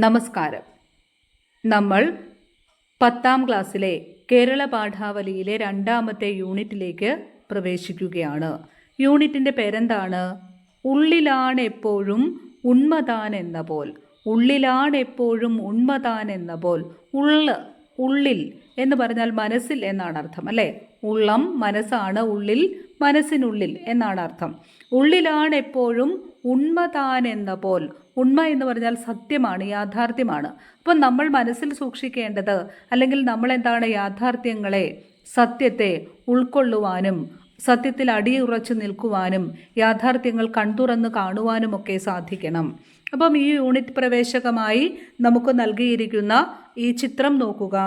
നമസ്കാരം. നമ്മൾ 10ാം ക്ലാസ്സിലെ കേരള പാഠാവലിയിലെ 2ാമത്തെ യൂണിറ്റിലേക്ക് പ്രവേശിക്കുകയാണ്. യൂണിറ്റിൻ്റെ പേരെന്താണ്? ഉള്ളിലാണെപ്പോഴും ഉണ്മതാൻ എന്ന പോൽ. ഉള്ളിലാണെപ്പോഴും ഉണ്മതാൻ എന്ന പോൽ. ഉള്ളിൽ എന്ന് പറഞ്ഞാൽ മനസ്സിൽ എന്നാണ് അർത്ഥം, അല്ലേ? ഉള്ളം മനസ്സാണ്, ഉള്ളിൽ മനസ്സിനുള്ളിൽ എന്നാണ് അർത്ഥം. ഉള്ളിലാണെപ്പോഴും ഉണ്മതാൻ എന്ന പോൽ. ഉണ്മ എന്ന് പറഞ്ഞാൽ സത്യമാണ്, യാഥാർത്ഥ്യമാണ്. അപ്പം നമ്മൾ മനസ്സിൽ സൂക്ഷിക്കേണ്ടത്, അല്ലെങ്കിൽ നമ്മൾ എന്താണ്, യാഥാർത്ഥ്യങ്ങളെ, സത്യത്തെ ഉൾക്കൊള്ളുവാനും സത്യത്തിൽ അടിയുറച്ചു നിൽക്കുവാനും യാഥാർത്ഥ്യങ്ങൾ കൺതുറന്ന് കാണുവാനുമൊക്കെ സാധിക്കണം. അപ്പം ഈ യൂണിറ്റ് പ്രവേശകമായി നമുക്ക് നൽകിയിരിക്കുന്ന ഈ ചിത്രം നോക്കുക.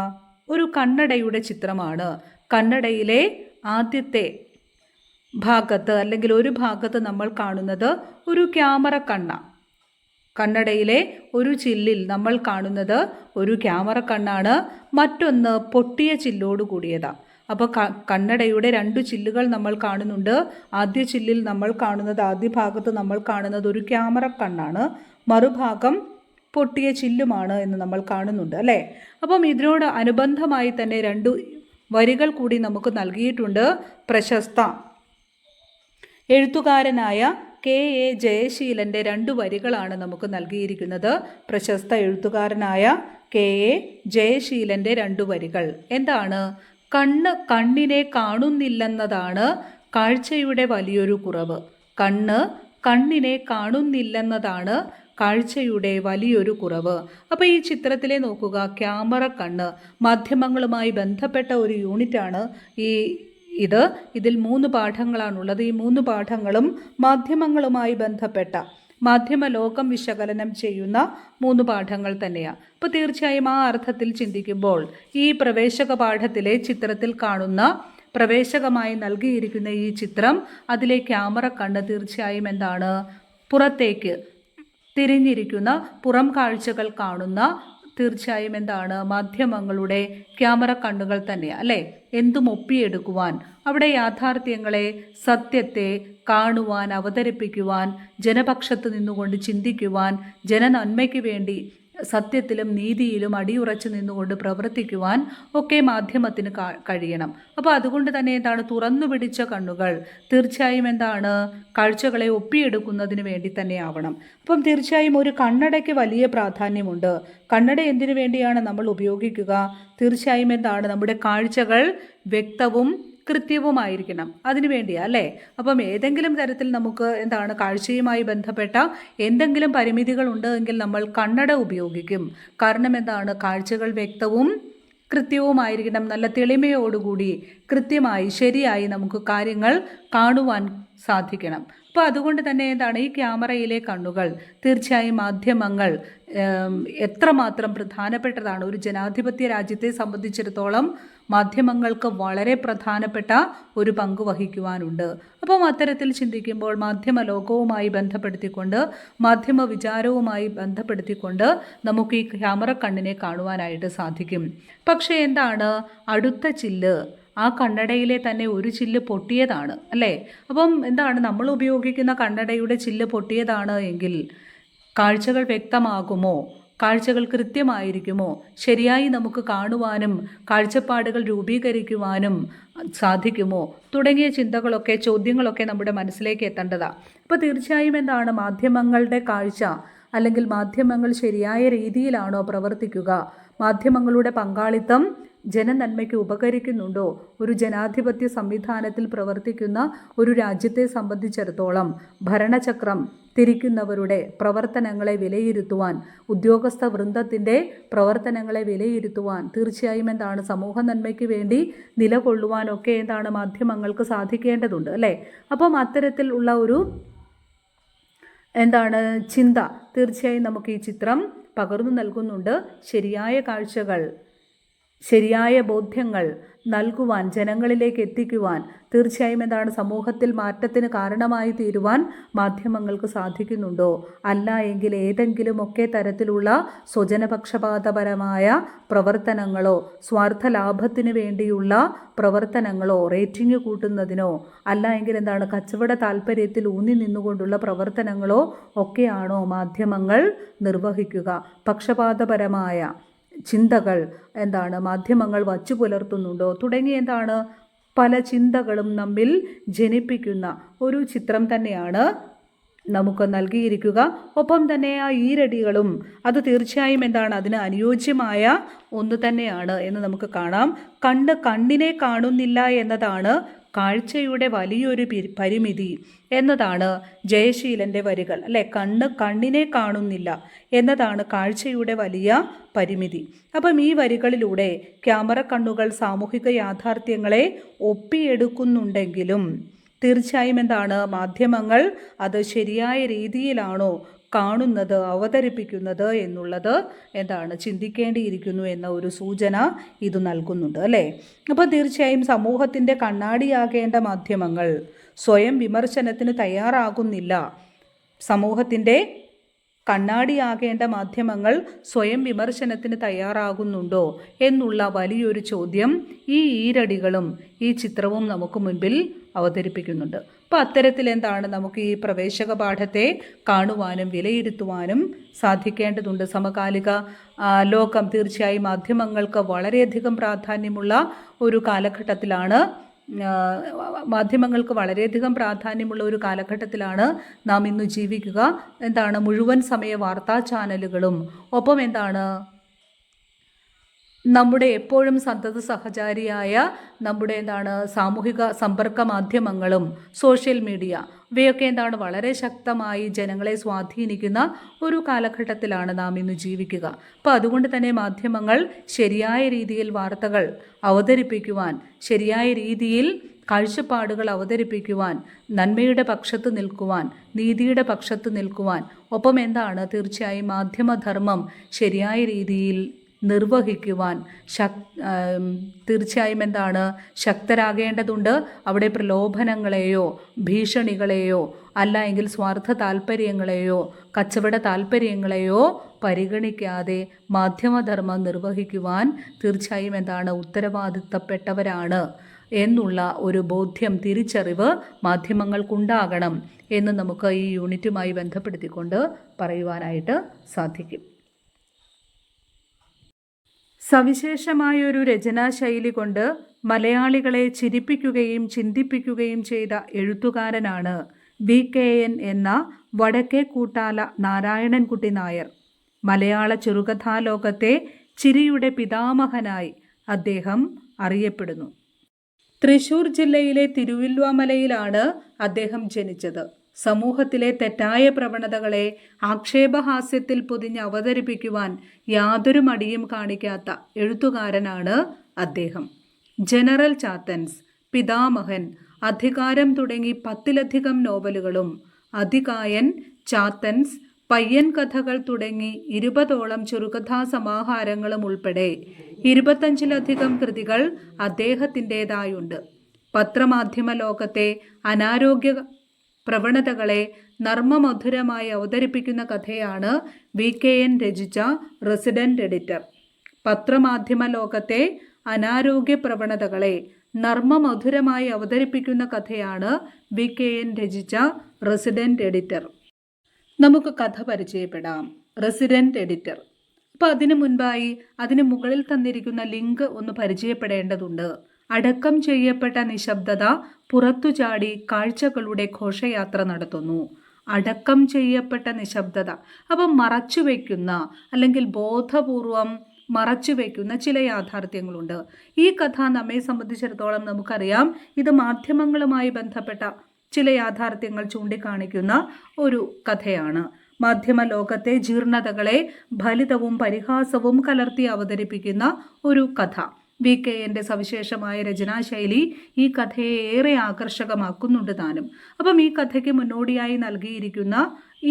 ഒരു കണ്ണടയുടെ ചിത്രമാണ്. കണ്ണടയിലെ ആദ്യത്തെ ഭാഗത്ത്, അല്ലെങ്കിൽ ഒരു ഭാഗത്ത് നമ്മൾ കാണുന്നത് ഒരു ക്യാമറ കണ്ണ. കണ്ണടയിലെ ഒരു ചില്ലിൽ നമ്മൾ കാണുന്നത് ഒരു ക്യാമറ കണ്ണാണ്. മറ്റൊന്ന് പൊട്ടിയ ചില്ലോട് കൂടിയതാണ്. അപ്പോൾ കണ്ണടയുടെ 2 ചില്ലുകൾ നമ്മൾ കാണുന്നുണ്ട്. ആദ്യ ചില്ലിൽ നമ്മൾ കാണുന്നത്, ആദ്യ ഭാഗത്ത് നമ്മൾ കാണുന്നത് ഒരു ക്യാമറ കണ്ണാണ്, മറുഭാഗം പൊട്ടിയ ചില്ലുമാണ് എന്ന് നമ്മൾ കാണുന്നുണ്ട്, അല്ലേ? അപ്പം ഇതിനോട് അനുബന്ധമായി തന്നെ 2 വരികൾ കൂടി നമുക്ക് നൽകിയിട്ടുണ്ട്. പ്രശസ്ത എഴുത്തുകാരനായ KA ജയശീലൻ്റെ 2 വരികളാണ് നമുക്ക് നൽകിയിരിക്കുന്നത്. പ്രശസ്ത എഴുത്തുകാരനായ KA ജയശീലൻ്റെ 2 വരികൾ എന്താണ്? കണ്ണിനെ കാണുന്നില്ലെന്നതാണ് കാഴ്ചയുടെ വലിയൊരു കുറവ്. കണ്ണിനെ കാണുന്നില്ലെന്നതാണ് കാഴ്ചയുടെ വലിയൊരു കുറവ്. അപ്പോൾ ഈ ചിത്രത്തിലെ നോക്കുക, ക്യാമറ കണ്ണ് മാധ്യമങ്ങളുമായി ബന്ധപ്പെട്ട ഒരു യൂണിറ്റാണ് ഇതിൽ 3 പാഠങ്ങളാണുള്ളത്. ഈ 3 പാഠങ്ങളും മാധ്യമങ്ങളുമായി ബന്ധപ്പെട്ട, മാധ്യമ ലോകം വിശകലനം ചെയ്യുന്ന 3 പാഠങ്ങൾ തന്നെയാണ്. അപ്പോൾ തീർച്ചയായും ആ അർത്ഥത്തിൽ ചിന്തിക്കുമ്പോൾ ഈ പ്രവേശക പാഠത്തിലെ ചിത്രത്തിൽ കാണുന്ന, പ്രവേശകമായി നൽകിയിരിക്കുന്ന ഈ ചിത്രം, അതിലെ ക്യാമറ കണ്ണ് തീർച്ചയായും എന്താണ്? പുറത്തേക്ക് തിരിഞ്ഞിരിക്കുന്ന, പുറം കാഴ്ചകൾ കാണുന്ന, തീർച്ചയായും എന്താണ്? മാധ്യമങ്ങളുടെ ക്യാമറ കണ്ണുകൾ തന്നെയാണ്, അല്ലേ? എന്തും ഒപ്പിയെടുക്കുവാൻ, അവിടെ യാഥാർത്ഥ്യങ്ങളെ, സത്യത്തെ കാണുവാൻ, അവതരിപ്പിക്കുവാൻ, ജനപക്ഷത്ത് നിന്നുകൊണ്ട് ചിന്തിക്കുവാൻ, ജനനന്മയ്ക്ക് വേണ്ടി സത്യത്തിലും നീതിയിലും അടിയുറച്ചു നിന്നുകൊണ്ട് പ്രവർത്തിക്കുവാൻ ഒക്കെ മാധ്യമത്തിന് കഴിയണം. അപ്പോൾ അതുകൊണ്ട് തന്നെ എന്താണ്? തുറന്നു പിടിച്ച കണ്ണുകൾ തീർച്ചയായും എന്താണ്? കാഴ്ചകളെ ഒപ്പിയെടുക്കുന്നതിന് വേണ്ടി തന്നെ ആവണം. അപ്പം തീർച്ചയായും ഒരു കണ്ണടയ്ക്ക് വലിയ പ്രാധാന്യമുണ്ട്. കണ്ണട എന്തിനു വേണ്ടിയാണ് നമ്മൾ ഉപയോഗിക്കുക? തീർച്ചയായും എന്താണ്? നമ്മുടെ കാഴ്ചകൾ വ്യക്തവും കൃത്യവുമായിരിക്കണം, അതിനു വേണ്ടിയാണ്, അല്ലേ? അപ്പം ഏതെങ്കിലും തരത്തിൽ നമുക്ക് എന്താണ്, കാഴ്ചയുമായി ബന്ധപ്പെട്ട എന്തെങ്കിലും പരിമിതികൾ ഉണ്ടെങ്കിൽ നമ്മൾ കണ്ണട ഉപയോഗിക്കും. കാരണം എന്താണ്? കാഴ്ചകൾ വ്യക്തവും കൃത്യവുമായിരിക്കണം. നല്ല തെളിമയോടുകൂടി കൃത്യമായി ശരിയായി നമുക്ക് കാര്യങ്ങൾ കാണുവാൻ സാധിക്കണം. അപ്പോൾ അതുകൊണ്ട് തന്നെ എന്താണ്, ഈ ക്യാമറയിലെ കണ്ണുകൾ തീർച്ചയായും മാധ്യമങ്ങൾ എത്രമാത്രം പ്രധാനപ്പെട്ടതാണ്. ഒരു ജനാധിപത്യ രാജ്യത്തെ സംബന്ധിച്ചിടത്തോളം മാധ്യമങ്ങൾക്ക് വളരെ പ്രധാനപ്പെട്ട ഒരു പങ്ക് വഹിക്കുവാനുണ്ട്. അപ്പം അത്തരത്തിൽ ചിന്തിക്കുമ്പോൾ മാധ്യമ ലോകവുമായി ബന്ധപ്പെടുത്തിക്കൊണ്ട്, മാധ്യമ വിചാരവുമായി ബന്ധപ്പെടുത്തിക്കൊണ്ട് നമുക്ക് ഈ ക്യാമറ കണ്ണിനെ കാണുവാനായിട്ട് സാധിക്കും. പക്ഷേ എന്താണ്? അടുത്ത ചില്ല്, ആ കണ്ണടയിലെ തന്നെ ഒരു ചില്ല് പൊട്ടിയതാണ്, അല്ലേ? അപ്പം എന്താണ്? നമ്മൾ ഉപയോഗിക്കുന്ന കണ്ണടയുടെ ചില്ല് പൊട്ടിയതാണ് എങ്കിൽ കാഴ്ചകൾ വ്യക്തമാകുമോ? കാഴ്ചകൾ കൃത്യമായിരിക്കുമോ? ശരിയായി നമുക്ക് കാണുവാനും കാഴ്ചപ്പാടുകൾ രൂപീകരിക്കുവാനും സാധിക്കുമോ? തുടങ്ങിയ ചിന്തകളൊക്കെ, ചോദ്യങ്ങളൊക്കെ നമ്മുടെ മനസ്സിലേക്ക് എത്തേണ്ടതാണ്. അപ്പോൾ തീർച്ചയായും എന്താണ്? മാധ്യമങ്ങളുടെ കാഴ്ച, അല്ലെങ്കിൽ മാധ്യമങ്ങൾ ശരിയായ രീതിയിലാണോ പ്രവർത്തിക്കുക? മാധ്യമങ്ങളുടെ പങ്കാളിത്തം ജനനന്മയ്ക്ക് ഉപകരിക്കുന്നുണ്ടോ? ഒരു ജനാധിപത്യ സംവിധാനത്തിൽ പ്രവർത്തിക്കുന്ന ഒരു രാജ്യത്തെ സംബന്ധിച്ചിടത്തോളം ഭരണചക്രം തിരിക്കുന്നവരുടെ പ്രവർത്തനങ്ങളെ വിലയിരുത്തുവാൻ, ഉദ്യോഗസ്ഥ വൃന്ദത്തിൻ്റെ പ്രവർത്തനങ്ങളെ വിലയിരുത്തുവാൻ, തീർച്ചയായും എന്താണ്? സമൂഹ നന്മയ്ക്ക് വേണ്ടി നിലകൊള്ളുവാനൊക്കെ എന്താണ്? മാധ്യമങ്ങൾക്ക് സാധിക്കേണ്ടതുണ്ട്, അല്ലേ? അപ്പം അത്തരത്തിൽ ഉള്ള ഒരു എന്താണ് ചിന്ത തീർച്ചയായും നമുക്ക് ഈ ചിത്രം പകർന്നു നൽകുന്നുണ്ട്. ശരിയായ കാഴ്ചകൾ, ശരിയായ ബോധ്യങ്ങൾ നൽകുവാൻ, ജനങ്ങളിലേക്ക് എത്തിക്കുവാൻ, തീർച്ചയായും എന്താണ് സമൂഹത്തിൽ മാറ്റത്തിന് കാരണമായി തീരുവാൻ മാധ്യമങ്ങൾക്ക് സാധിക്കുന്നുണ്ടോ? അല്ല എങ്കിൽ ഏതെങ്കിലുമൊക്കെ തരത്തിലുള്ള സ്വജനപക്ഷപാതപരമായ പ്രവർത്തനങ്ങളോ, സ്വാർത്ഥ ലാഭത്തിന് വേണ്ടിയുള്ള പ്രവർത്തനങ്ങളോ, റേറ്റിംഗ് കൂട്ടുന്നതിനോ, അല്ല എങ്കിൽ എന്താണ് കച്ചവട താല്പര്യത്തിൽ ഊന്നി നിന്നുകൊണ്ടുള്ള പ്രവർത്തനങ്ങളോ ഒക്കെയാണോ മാധ്യമങ്ങൾ നിർവഹിക്കുക? പക്ഷപാതപരമായ ചിന്തകൾ എന്താണ് മാധ്യമങ്ങൾ വച്ചു പുലർത്തുന്നുണ്ടോ? തുടങ്ങി എന്താണ് പല ചിന്തകളും നമ്മിൽ ജനിപ്പിക്കുന്ന ഒരു ചിത്രം തന്നെയാണ് നമുക്ക് നൽകിയിരിക്കുക. ഒപ്പം തന്നെ ആ ഈരടികളും അത് തീർച്ചയായും എന്താണ് അതിന് അനുയോജ്യമായ ഒന്ന് തന്നെയാണ് എന്ന് നമുക്ക് കാണാം. കണ്ണിനെ കാണുന്നില്ല എന്നതാണ് കാഴ്ചയുടെ വലിയൊരു പരിമിതി എന്നതാണ് ജയശീലൻ്റെ വരികൾ, അല്ലേ? കണ്ണിനെ കാണുന്നില്ല എന്നതാണ് കാഴ്ചയുടെ വലിയ പരിമിതി. അപ്പം ഈ വരികളിലൂടെ ക്യാമറ കണ്ണുകൾ സാമൂഹിക യാഥാർത്ഥ്യങ്ങളെ ഒപ്പിയെടുക്കുന്നുണ്ടെങ്കിലും തീർച്ചയായും എന്താണ് മാധ്യമങ്ങൾ അത് ശരിയായ രീതിയിലാണോ കാണുന്നത്, അവതരിപ്പിക്കുന്നത് എന്നുള്ളത് എന്താണ് ചിന്തിക്കേണ്ടിയിരിക്കുന്നു എന്ന ഒരു സൂചന ഇത് നൽകുന്നുണ്ട്, അല്ലേ? അപ്പോൾ തീർച്ചയായും സമൂഹത്തിൻ്റെ കണ്ണാടിയാകേണ്ട മാധ്യമങ്ങൾ സ്വയം വിമർശനത്തിന് തയ്യാറാകുന്നില്ല. സമൂഹത്തിൻ്റെ കണ്ണാടിയാകേണ്ട മാധ്യമങ്ങൾ സ്വയം വിമർശനത്തിന് തയ്യാറാകുന്നുണ്ടോ എന്നുള്ള വലിയൊരു ചോദ്യം ഈ ഈരടികളും ഈ ചിത്രവും നമുക്ക് മുൻപിൽ അവതരിപ്പിക്കുന്നുണ്ട്. അപ്പോൾ അത്തരത്തിൽ എന്താണ് നമുക്ക് ഈ പ്രവേശക പാഠത്തെ കാണുവാനും വിലയിരുത്തുവാനും സാധിക്കേണ്ടതുണ്ട്. സമകാലിക ലോകം തീർച്ചയായും മാധ്യമങ്ങൾക്ക് വളരെയധികം പ്രാധാന്യമുള്ള ഒരു കാലഘട്ടത്തിലാണ് നാം ഇന്ന് ജീവിക്കുക. എന്താണ് മുഴുവൻ സമയ വാർത്താ ചാനലുകളും ഒപ്പം എന്താണ് നമ്മുടെ എപ്പോഴും സന്തത സഹചാരിയായ നമ്മുടെ എന്താണ് സാമൂഹിക സമ്പർക്ക മാധ്യമങ്ങളും സോഷ്യൽ മീഡിയ ഇവയൊക്കെ എന്താണ് വളരെ ശക്തമായി ജനങ്ങളെ സ്വാധീനിക്കുന്ന ഒരു കാലഘട്ടത്തിലാണ് നാം ഇന്ന് ജീവിക്കുക. അപ്പോൾ അതുകൊണ്ട് തന്നെ മാധ്യമങ്ങൾ ശരിയായ രീതിയിൽ വാർത്തകൾ അവതരിപ്പിക്കുവാൻ, ശരിയായ രീതിയിൽ കാഴ്ചപ്പാടുകൾ അവതരിപ്പിക്കുവാൻ, നന്മയുടെ പക്ഷത്ത് നിൽക്കുവാൻ, നീതിയുടെ പക്ഷത്ത് നിൽക്കുവാൻ, ഒപ്പം എന്താണ് തീർച്ചയായും മാധ്യമധർമ്മം ശരിയായ രീതിയിൽ നിർവഹിക്കുവാൻ തീർച്ചയായും എന്താണ് ശക്തരാകേണ്ടതുണ്ട്. അവിടെ പ്രലോഭനങ്ങളെയോ ഭീഷണികളെയോ അല്ല എങ്കിൽ സ്വാർത്ഥ താല്പര്യങ്ങളെയോ കച്ചവട താല്പര്യങ്ങളെയോ പരിഗണിക്കാതെ മാധ്യമധർമ്മം നിർവഹിക്കുവാൻ തീർച്ചയായും എന്താണ് ഉത്തരവാദിത്തപ്പെട്ടവരാണ് എന്നുള്ള ഒരു ബോധ്യം, തിരിച്ചറിവ് മാധ്യമങ്ങൾക്കുണ്ടാകണം എന്ന് നമുക്ക് ഈ യൂണിറ്റുമായി ബന്ധപ്പെടുത്തിക്കൊണ്ട് പറയുവാനായിട്ട് സാധിക്കും. സവിശേഷമായൊരു രചനാശൈലി കൊണ്ട് മലയാളികളെ ചിരിപ്പിക്കുകയും ചിന്തിപ്പിക്കുകയും ചെയ്ത എഴുത്തുകാരനാണ് VKN എന്ന വടക്കേ കൂട്ടാല നാരായണൻകുട്ടി നായർ. മലയാള ചെറുകഥാലോകത്തെ ചിരിയുടെ പിതാമഹനായി അദ്ദേഹം അറിയപ്പെടുന്നു. തൃശ്ശൂർ ജില്ലയിലെ തിരുവില്വാമലയിലാണ് അദ്ദേഹം ജനിച്ചത്. സമൂഹത്തിലെ തെറ്റായ പ്രവണതകളെ ആക്ഷേപഹാസ്യത്തിൽ പൊതിഞ്ഞ് അവതരിപ്പിക്കുവാൻ യാതൊരു മടിയും കാണിക്കാത്ത എഴുത്തുകാരനാണ് അദ്ദേഹം. ജനറൽ ചാത്തൻസ്, പിതാമഹൻ, അധികാരം തുടങ്ങി 10ലധികം നോവലുകളും അതികായൻ, ചാത്തൻസ്, പയ്യൻ കഥകൾ തുടങ്ങി 20ഓളം ചെറുകഥാ സമാഹാരങ്ങളും ഉൾപ്പെടെ 25ലധികം കൃതികൾ അദ്ദേഹത്തിൻ്റെതായുണ്ട്. പത്രമാധ്യമ ലോകത്തെ അനാരോഗ്യ പ്രവണതകളെ നർമ്മമധുരമായി അവതരിപ്പിക്കുന്ന കഥയാണ് VKN രചിച്ച റെസിഡന്റ് എഡിറ്റർ. പത്രമാധ്യമ ലോകത്തെ അനാരോഗ്യ പ്രവണതകളെ നർമ്മമധുരമായി അവതരിപ്പിക്കുന്ന കഥയാണ് VKN രചിച്ച റെസിഡന്റ് എഡിറ്റർ. നമുക്ക് കഥ പരിചയപ്പെടാം. Resident editor. അപ്പോൾ അതിനു മുൻപായി അതിന് മുകളിൽ തന്നിരിക്കുന്ന ലിങ്ക് ഒന്ന് പരിചയപ്പെടേണ്ടതുണ്ട്. അടക്കം ചെയ്യപ്പെട്ട നിശബ്ദത പുറത്തുചാടി കാഴ്ചകളുടെ ഘോഷയാത്ര നടത്തുന്നു. അടക്കം ചെയ്യപ്പെട്ട നിശബ്ദത. അപ്പം മറച്ചുവെക്കുന്ന അല്ലെങ്കിൽ ബോധപൂർവം മറച്ചുവെക്കുന്ന ചില യാഥാർത്ഥ്യങ്ങളുണ്ട്. ഈ കഥ നമ്മെ സംബന്ധിച്ചിടത്തോളം നമുക്കറിയാം, ഇത് മാധ്യമങ്ങളുമായി ബന്ധപ്പെട്ട ചില യാഥാർത്ഥ്യങ്ങൾ ചൂണ്ടിക്കാണിക്കുന്ന ഒരു കഥയാണ്. മാധ്യമ ലോകത്തെ ജീർണതകളെ ഫലിതവും പരിഹാസവും കലർത്തി അവതരിപ്പിക്കുന്ന ഒരു കഥ. VKന്റെ സവിശേഷമായ രചനാശൈലി ഈ കഥയെ ഏറെ ആകർഷകമാക്കുന്നുണ്ട് താനും. അപ്പം ഈ കഥയ്ക്ക് മുന്നോടിയായി നൽകിയിരിക്കുന്ന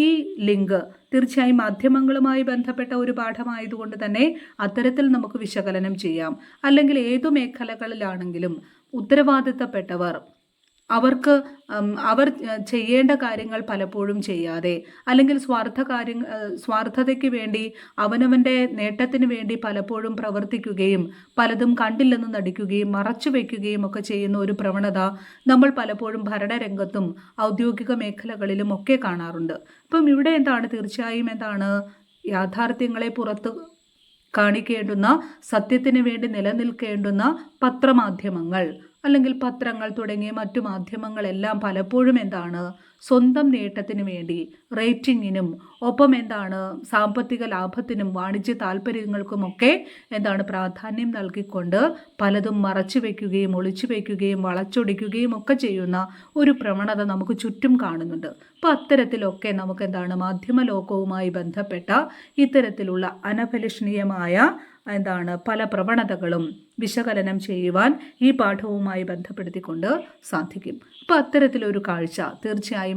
ഈ ലിങ്ക് തീർച്ചയായും മാധ്യമങ്ങളുമായി ബന്ധപ്പെട്ട ഒരു പാഠമായതുകൊണ്ട് തന്നെ അത്തരത്തിൽ നമുക്ക് വിശകലനം ചെയ്യാം. അല്ലെങ്കിൽ ഏതു മേഖലകളിലാണെങ്കിലും ഉത്തരവാദിത്തപ്പെട്ടവർ അവർ ചെയ്യേണ്ട കാര്യങ്ങൾ പലപ്പോഴും ചെയ്യാതെ, അല്ലെങ്കിൽ സ്വാർത്ഥതയ്ക്ക് വേണ്ടി അവനവൻ്റെ നേട്ടത്തിന് വേണ്ടി പലപ്പോഴും പ്രവർത്തിക്കുകയും പലതും കണ്ടില്ലെന്ന് നടിക്കുകയും മറച്ചു വയ്ക്കുകയും ഒക്കെ ചെയ്യുന്ന ഒരു പ്രവണത നമ്മൾ പലപ്പോഴും ഭരണരംഗത്തും ഔദ്യോഗിക മേഖലകളിലും ഒക്കെ കാണാറുണ്ട്. അപ്പം ഇവിടെ തീർച്ചയായും യാഥാർത്ഥ്യങ്ങളെ പുറത്ത് കാണിക്കേണ്ടുന്ന, സത്യത്തിന് വേണ്ടി നിലനിൽക്കേണ്ടുന്ന പത്രമാധ്യമങ്ങൾ അല്ലെങ്കിൽ പത്രങ്ങൾ തുടങ്ങിയ മറ്റു മാധ്യമങ്ങളെല്ലാം പലപ്പോഴും സ്വന്തം നേട്ടത്തിന് വേണ്ടി, റേറ്റിങ്ങിനും ഒപ്പം സാമ്പത്തിക ലാഭത്തിനും വാണിജ്യ താല്പര്യങ്ങൾക്കുമൊക്കെ പ്രാധാന്യം നൽകിക്കൊണ്ട് പലതും മറച്ചു വയ്ക്കുകയും ഒളിച്ചു വയ്ക്കുകയും വളച്ചൊടിക്കുകയും ഒക്കെ ചെയ്യുന്ന ഒരു പ്രവണത നമുക്ക് ചുറ്റും കാണുന്നുണ്ട്. അപ്പോൾ അത്തരത്തിലൊക്കെ നമുക്ക് മാധ്യമ ലോകവുമായി ബന്ധപ്പെട്ട ഇത്തരത്തിലുള്ള അനഭിലഷണീയമായ പല പ്രവണതകളും വിശകലനം ചെയ്യുവാൻ ഈ പാഠവുമായി ബന്ധപ്പെടുത്തിക്കൊണ്ട് സാധിക്കും. അപ്പോൾ അത്തരത്തിലൊരു കാഴ്ച തീർച്ചയായും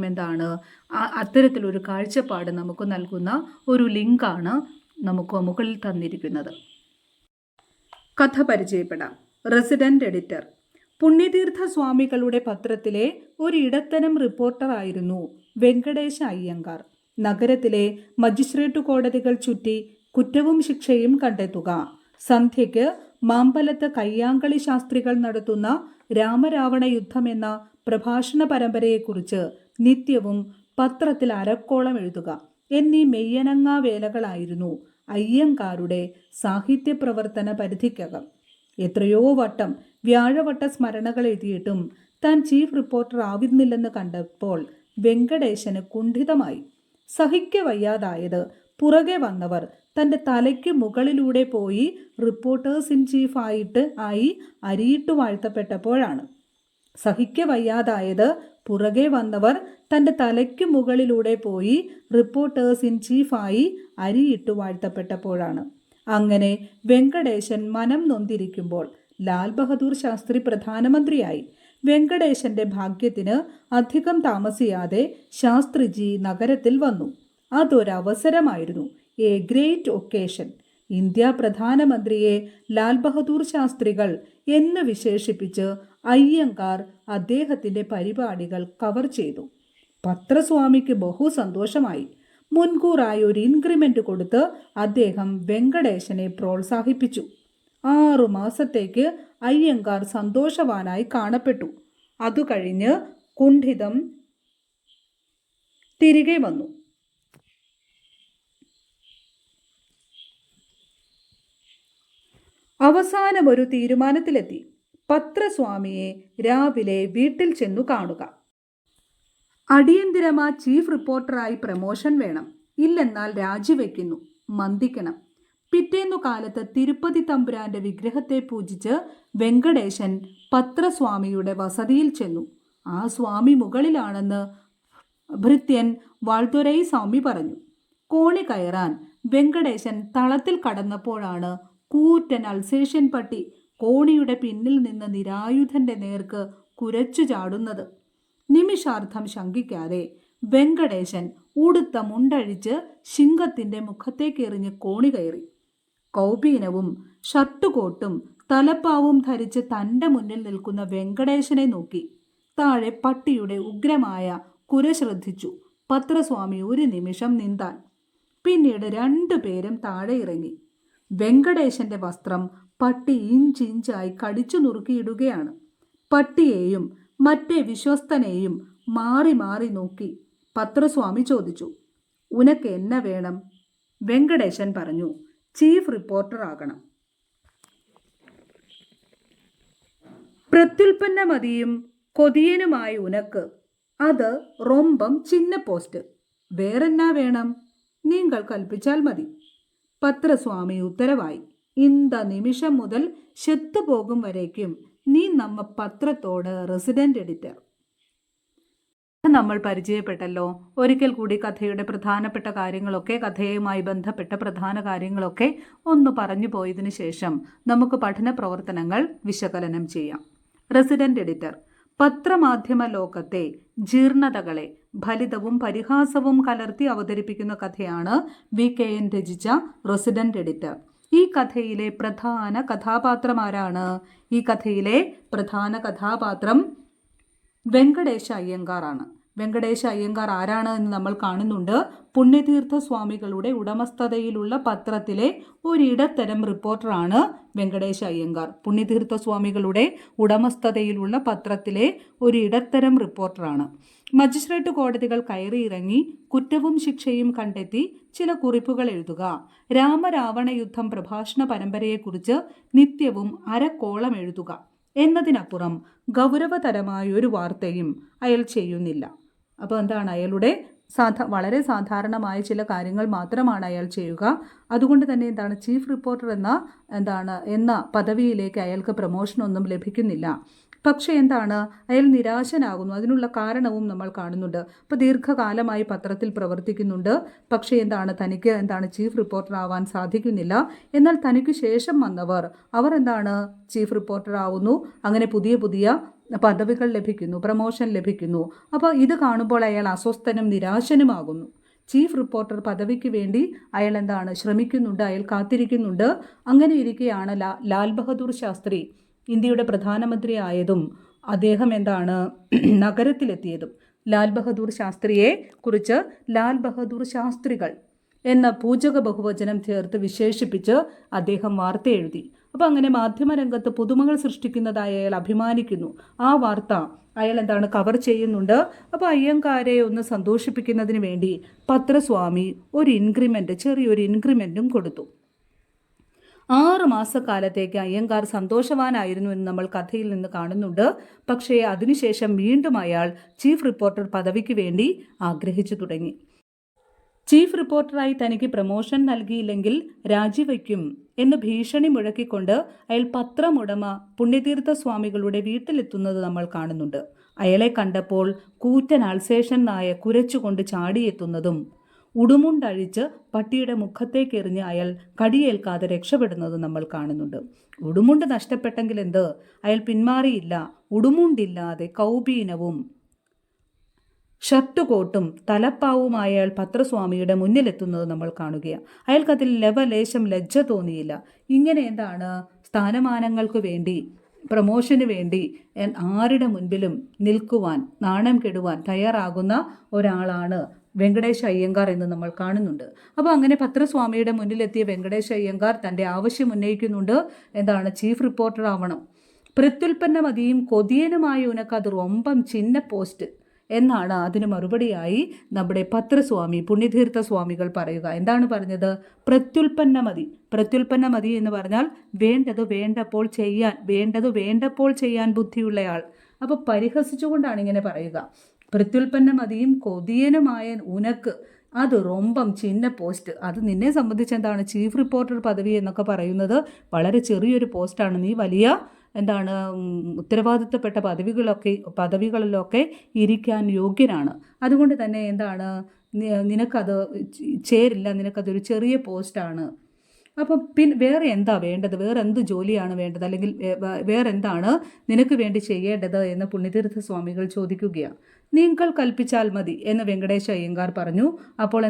അത്തരത്തിലൊരു കാഴ്ചപ്പാട് നമുക്ക് നൽകുന്ന ഒരു ലിങ്കാണ് നമുക്ക് മുകളിൽ തന്നിരിക്കുന്നത്. കഥ പരിചയപ്പെടാം. Resident editor. പുണ്യതീർത്ഥ സ്വാമികളുടെ പത്രത്തിലെ ഒരു ഇടത്തരം റിപ്പോർട്ടറായിരുന്നു വെങ്കടേശ അയ്യങ്കാർ. നഗരത്തിലെ മജിസ്ട്രേറ്റ് കോടതികൾ ചുറ്റി കുറ്റവും ശിക്ഷയും കണ്ടെത്തുക, സന്ധ്യയ്ക്ക് മാമ്പലത്ത് കയ്യാങ്കളി ശാസ്ത്രികൾ നടത്തുന്ന രാമരാവണ യുദ്ധം എന്ന പ്രഭാഷണ പരമ്പരയെക്കുറിച്ച് നിത്യവും പത്രത്തിൽ അരക്കോളം എഴുതുക എന്നീ മെയ്യനങ്ങാ വേലകളായിരുന്നു അയ്യങ്കാരുടെ സാഹിത്യ പ്രവർത്തന പരിധിക്കകം. എത്രയോ വട്ടം വ്യാഴവട്ട സ്മരണകൾ എഴുതിയിട്ടും താൻ ചീഫ് റിപ്പോർട്ടർ ആവുന്നില്ലെന്ന് കണ്ടപ്പോൾ വെങ്കടേശന് കുണ്ഠിതമായി. സഹിക്കവയ്യാതായത് പുറകെ വന്നവർ തൻ്റെ തലയ്ക്ക് മുകളിലൂടെ പോയി റിപ്പോർട്ടേഴ്സ് ഇൻ ചീഫ് ആയി അരിയിട്ടു വാഴ്ത്തപ്പെട്ടപ്പോഴാണ്. സഹിക്കവയ്യാതായത് പുറകെ വന്നവർ തൻ്റെ തലയ്ക്ക് മുകളിലൂടെ പോയി റിപ്പോർട്ടേഴ്സ് ഇൻ ചീഫായി അരിയിട്ടു വാഴ്ത്തപ്പെട്ടപ്പോഴാണ്. അങ്ങനെ വെങ്കടേശൻ മനം നൊന്തിരിക്കുമ്പോൾ ലാൽ ബഹദൂർ ശാസ്ത്രി പ്രധാനമന്ത്രിയായി. വെങ്കടേശന്റെ ഭാഗ്യത്തിന് അധികം താമസിയാതെ ശാസ്ത്രിജി നഗരത്തിൽ വന്നു. അതൊരവസരമായിരുന്നു, എ ഗ്രേറ്റ് ഒക്കേഷൻ. ഇന്ത്യ പ്രധാനമന്ത്രിയെ ലാൽ ബഹദൂർ ശാസ്ത്രികൾ എന്ന് വിശേഷിപ്പിച്ച് അയ്യങ്കാർ അദ്ദേഹത്തിൻ്റെ പരിപാടികൾ കവർ ചെയ്തു. പത്രസ്വാമിക്ക് ബഹു സന്തോഷമായി. മുൻകൂറായി ഒരു ഇൻക്രിമെൻ്റ് കൊടുത്ത് അദ്ദേഹം വെങ്കടേശനെ പ്രോത്സാഹിപ്പിച്ചു. 6 മാസത്തേക്ക് അയ്യങ്കാർ സന്തോഷവാനായി കാണപ്പെട്ടു. അതു കഴിഞ്ഞ് കുണ്ഠിതം തിരികെ വന്നു. അവസാനം ഒരു തീരുമാനത്തിലെത്തി. പത്രസ്വാമിയെ രാവിലെ വീട്ടിൽ ചെന്നു കാണുക. അടിയന്തിരമാ ചീഫ് റിപ്പോർട്ടറായി പ്രമോഷൻ വേണം, ഇല്ലെന്നാൽ രാജിവെക്കുന്നു, മന്ദിക്കണം. പിറ്റേന്നു കാലത്ത് തിരുപ്പതി തമ്പുരാന്റെ വിഗ്രഹത്തെ പൂജിച്ച് വെങ്കടേശൻ പത്രസ്വാമിയുടെ വസതിയിൽ ചെന്നു. ആ സ്വാമി മുകളിലാണെന്ന് ഭൃത്യൻ വാൾതുരൈ സ്വാമി പറഞ്ഞു. കോണി കയറാൻ വെങ്കടേശൻ തളത്തിൽ കടന്നപ്പോഴാണ് കൂറ്റൻ അൽസേഷ്യൻ പട്ടി കോണിയുടെ പിന്നിൽ നിന്ന് നിരായുധന്റെ നേർക്ക് കുരച്ചു ചാടുന്നത്. നിമിഷാർത്ഥം ശങ്കിക്കാതെ വെങ്കടേശൻ ഉടുത്ത മുണ്ടഴിച്ച് സിംഹത്തിന്റെ മുഖത്തേക്കെറിഞ്ഞ് കോണി കയറി. കൗപീനവും ഷർട്ടുകോട്ടും തലപ്പാവും ധരിച്ച് തൻ്റെ മുന്നിൽ നിൽക്കുന്ന വെങ്കടേശനെ നോക്കി. താഴെ പട്ടിയുടെ ഉഗ്രമായ കുര ശ്രദ്ധിച്ചു പത്രസ്വാമി ഒരു നിമിഷം നിന്താൻ. പിന്നീട് 2 പേരും താഴെ ഇറങ്ങി. വെങ്കടേശന്റെ വസ്ത്രം പട്ടി ഇഞ്ചിഞ്ചായി കടിച്ചു നുറുക്കിയിടുകയാണ്. പട്ടിയെയും മറ്റേ വിശ്വസ്തനെയും മാറി മാറി നോക്കി പത്രസ്വാമി ചോദിച്ചു, ഉനക്ക് എന്നെ വേണം? വെങ്കടേശൻ പറഞ്ഞു, ചീഫ് റിപ്പോർട്ടർ ആകണം. പ്രത്യുൽപ്പന്നമതിയും കൊതിയനുമായി ഉനക്ക് അത് റൊമ്പം ചിന്ന പോസ്റ്റ്. വേറെന്നാ വേണം? നിങ്ങൾ കൽപ്പിച്ചാൽ മതി. പത്രസ്വാമി ഉത്തരവായി. இந்த നിമിഷം മുതൽ ചെത്തുപോകും വരേക്കും നീ നമ്മ പത്രത്തോട് റെസിഡന്റ് എഡിറ്റർ. നമ്മൾ പരിചയപ്പെട്ടല്ലോ. ഒരിക്കൽ കൂടി കഥയുടെ പ്രധാനപ്പെട്ട കാര്യങ്ങളൊക്കെ, കഥയുമായി ബന്ധപ്പെട്ട പ്രധാന കാര്യങ്ങളൊക്കെ ഒന്ന് പറഞ്ഞു പോയതിനു ശേഷം നമുക്ക് പഠന പ്രവർത്തനങ്ങൾ വിശകലനം ചെയ്യാം. റെസിഡന്റ് എഡിറ്റർ പത്രമാധ്യമ ലോകത്തെ ജീർണതകളെ ഫലിതവും പരിഹാസവും കലർത്തി അവതരിപ്പിക്കുന്ന കഥയാണ് VKN രചിച്ച റെസിഡന്റ് എഡിറ്റർ. ഈ കഥയിലെ പ്രധാന കഥാപാത്രം ആരാണ്? ഈ കഥയിലെ പ്രധാന കഥാപാത്രം വെങ്കടേശ അയ്യങ്കാറാണ്. വെങ്കടേശ അയ്യങ്കാർ ആരാണ് എന്ന് നമ്മൾ കാണുന്നുണ്ട്. പുണ്യതീർത്ഥ സ്വാമികളുടെ ഉടമസ്ഥതയിലുള്ള പത്രത്തിലെ ഒരിടത്തരം റിപ്പോർട്ടറാണ് വെങ്കടേശ അയ്യങ്കാർ. പുണ്യതീർത്ഥ സ്വാമികളുടെ ഉടമസ്ഥതയിലുള്ള പത്രത്തിലെ ഒരിടത്തരം റിപ്പോർട്ടറാണ്. മജിസ്ട്രേറ്റ് കോടതികൾ കയറിയിറങ്ങി കുറ്റവും ശിക്ഷയും കണ്ടെത്തി ചില കുറിപ്പുകൾ എഴുതുക, രാമരാവണ യുദ്ധം പ്രഭാഷണ പരമ്പരയെക്കുറിച്ച് നിത്യവും അരക്കോളം എഴുതുക എന്നതിനപ്പുറം ഗൗരവതരമായ ഒരു വാർത്തയും അയാൾ ചെയ്യുന്നില്ല. അപ്പോൾ എന്താണ്, അയാളുടെ വളരെ സാധാരണമായ ചില കാര്യങ്ങൾ മാത്രമാണ് അയാൾ ചെയ്യുക. അതുകൊണ്ട് തന്നെ എന്താണ്, ചീഫ് റിപ്പോർട്ടർ എന്ന പദവിയിലേക്ക് അയാൾക്ക് പ്രമോഷനൊന്നും ലഭിക്കുന്നില്ല. പക്ഷേ എന്താണ്, അയാൾ നിരാശനാകുന്നു. അതിനുള്ള കാരണവും നമ്മൾ കാണുന്നുണ്ട്. അപ്പോൾ ദീർഘകാലമായി പത്രത്തിൽ പ്രവർത്തിക്കുന്നുണ്ട്. പക്ഷേ തനിക്ക് ചീഫ് റിപ്പോർട്ടർ ആവാൻ സാധിക്കുന്നില്ല. എന്നാൽ തനിക്ക് ശേഷം വന്നവർ ചീഫ് റിപ്പോർട്ടർ ആവുന്നു. അങ്ങനെ പുതിയ പുതിയ പദവികൾ ലഭിക്കുന്നു, പ്രമോഷൻ ലഭിക്കുന്നു. അപ്പോൾ ഇത് കാണുമ്പോൾ അയാൾ അസ്വസ്ഥനും നിരാശനുമാകുന്നു. ചീഫ് റിപ്പോർട്ടർ പദവിക്ക് വേണ്ടി അയാൾ ശ്രമിക്കുന്നുണ്ട്, അയാൾ കാത്തിരിക്കുന്നുണ്ട്. അങ്ങനെ ഇരിക്കെയാണ് ലാൽ ബഹദൂർ ശാസ്ത്രി ഇന്ത്യയുടെ പ്രധാനമന്ത്രി ആയതും അദ്ദേഹം നഗരത്തിലെത്തിയതും. ലാൽ ബഹദൂർ ശാസ്ത്രിയെ കുറിച്ച് ലാൽ ബഹദൂർ ശാസ്ത്രികൾ എന്ന പൂജക ബഹുവചനം ചേർത്ത് വിശേഷിപ്പിച്ച് അദ്ദേഹം വാർത്ത എഴുതി. അപ്പോൾ അങ്ങനെ മാധ്യമരംഗത്ത് പുതുമകൾ സൃഷ്ടിക്കുന്നതായി അയാൾ അഭിമാനിക്കുന്നു. ആ വാർത്ത അയാൾ കവർ ചെയ്യുന്നുണ്ട്. അപ്പോൾ അയ്യങ്കാരെ ഒന്ന് സന്തോഷിപ്പിക്കുന്നതിന് വേണ്ടി പത്രസ്വാമി ചെറിയൊരു ഇൻക്രിമെൻറ്റും കൊടുത്തു. 6 മാസക്കാലത്തേക്ക് അയ്യങ്കാർ സന്തോഷവാനായിരുന്നു എന്ന് നമ്മൾ കഥയിൽ നിന്ന് കാണുന്നുണ്ട്. പക്ഷേ അതിനുശേഷം വീണ്ടും അയാൾ ചീഫ് റിപ്പോർട്ടർ പദവിക്ക് വേണ്ടി ആഗ്രഹിച്ചു തുടങ്ങി. ചീഫ് റിപ്പോർട്ടറായി തനിക്ക് പ്രമോഷൻ നൽകിയില്ലെങ്കിൽ രാജിവയ്ക്കും എന്ന് ഭീഷണി മുഴക്കിക്കൊണ്ട് അയാൾ പത്രമുടമ പുണ്യതീർത്ഥ സ്വാമികളുടെ വീട്ടിലെത്തുന്നത് നമ്മൾ കാണുന്നുണ്ട്. അയാളെ കണ്ടപ്പോൾ കൂറ്റൻ അൾസേഷൻ നായ കുരച്ചുകൊണ്ട് ചാടിയെത്തുന്നതും ഉടുമുണ്ടഴിച്ച് പട്ടിയുടെ മുഖത്തേക്കെറിഞ്ഞ് അയാൾ കടിയേൽക്കാതെ രക്ഷപ്പെടുന്നത് നമ്മൾ കാണുന്നുണ്ട്. ഉടുമുണ്ട് നഷ്ടപ്പെട്ടെങ്കിൽ എന്ത്, അയാൾ പിന്മാറിയില്ല. ഉടുമുണ്ടില്ലാതെ കൗപീനവും ഷർട്ട് കോട്ടും തലപ്പാവുമായ അയാൾ പത്രസ്വാമിയുടെ മുന്നിലെത്തുന്നത് നമ്മൾ കാണുകയാണ്. അയാൾക്കതിൽ ലവലേശം ലജ്ജ തോന്നിയില്ല. ഇങ്ങനെ സ്ഥാനമാനങ്ങൾക്ക് വേണ്ടി, പ്രമോഷന് വേണ്ടി ആരുടെ മുൻപിലും നിൽക്കുവാൻ, നാണം കെടുവാൻ തയ്യാറാകുന്ന ഒരാളാണ് വെങ്കടേശ അയ്യങ്കാർ എന്ന് നമ്മൾ കാണുന്നുണ്ട്. അപ്പോൾ അങ്ങനെ പത്രസ്വാമിയുടെ മുന്നിലെത്തിയ വെങ്കടേശ അയ്യങ്കാർ തൻ്റെ ആവശ്യം ഉന്നയിക്കുന്നുണ്ട്. ചീഫ് റിപ്പോർട്ടർ ആവണം. പ്രത്യുൽപ്പന്നമതിയും കൊതിയനുമായ ഉനക്ക് അത് റൊമ്പം ചിന്ന പോസ്റ്റ് എന്നാണ് അതിന് മറുപടിയായി നമ്മുടെ പത്രസ്വാമി പുണ്യതീർത്ഥ സ്വാമികൾ പറയുക. എന്താണ് പറഞ്ഞത്? പ്രത്യുൽപ്പന്നമതി എന്ന് പറഞ്ഞാൽ വേണ്ടത് വേണ്ടപ്പോൾ ചെയ്യാൻ ബുദ്ധിയുള്ളയാൾ. അപ്പോൾ പരിഹസിച്ചുകൊണ്ടാണ് ഇങ്ങനെ പറയുക. പ്രത്യുൽപ്പന്നമതിയും കൊതിയനുമായ ഉനക്ക് അത് റൊമ്പം ചിന്ന പോസ്റ്റ്. അത് നിന്നെ സംബന്ധിച്ച് ചീഫ് റിപ്പോർട്ടർ പദവി എന്നൊക്കെ പറയുന്നത് വളരെ ചെറിയൊരു പോസ്റ്റാണ്. നീ വലിയ ഉത്തരവാദിത്തപ്പെട്ട പദവികളിലൊക്കെ ഇരിക്കാൻ യോഗ്യനാണ്. അതുകൊണ്ട് തന്നെ നിനക്കത് ചേരില്ല, നിനക്കതൊരു ചെറിയ പോസ്റ്റാണ്. അപ്പം വേറെ എന്താ വേണ്ടത്, വേറെ എന്ത് ജോലിയാണ് വേണ്ടത്, അല്ലെങ്കിൽ വേറെന്താണ് നിനക്ക് വേണ്ടി ചെയ്യേണ്ടത് എന്ന് പുണ്യതീർത്ഥ സ്വാമികൾ ചോദിക്കുകയാണ്. നിങ്ങൾ കൽപ്പിച്ചാൽ മതി എന്ന് വെങ്കടേശ അയ്യങ്കാർ പറഞ്ഞു. അപ്പോൾ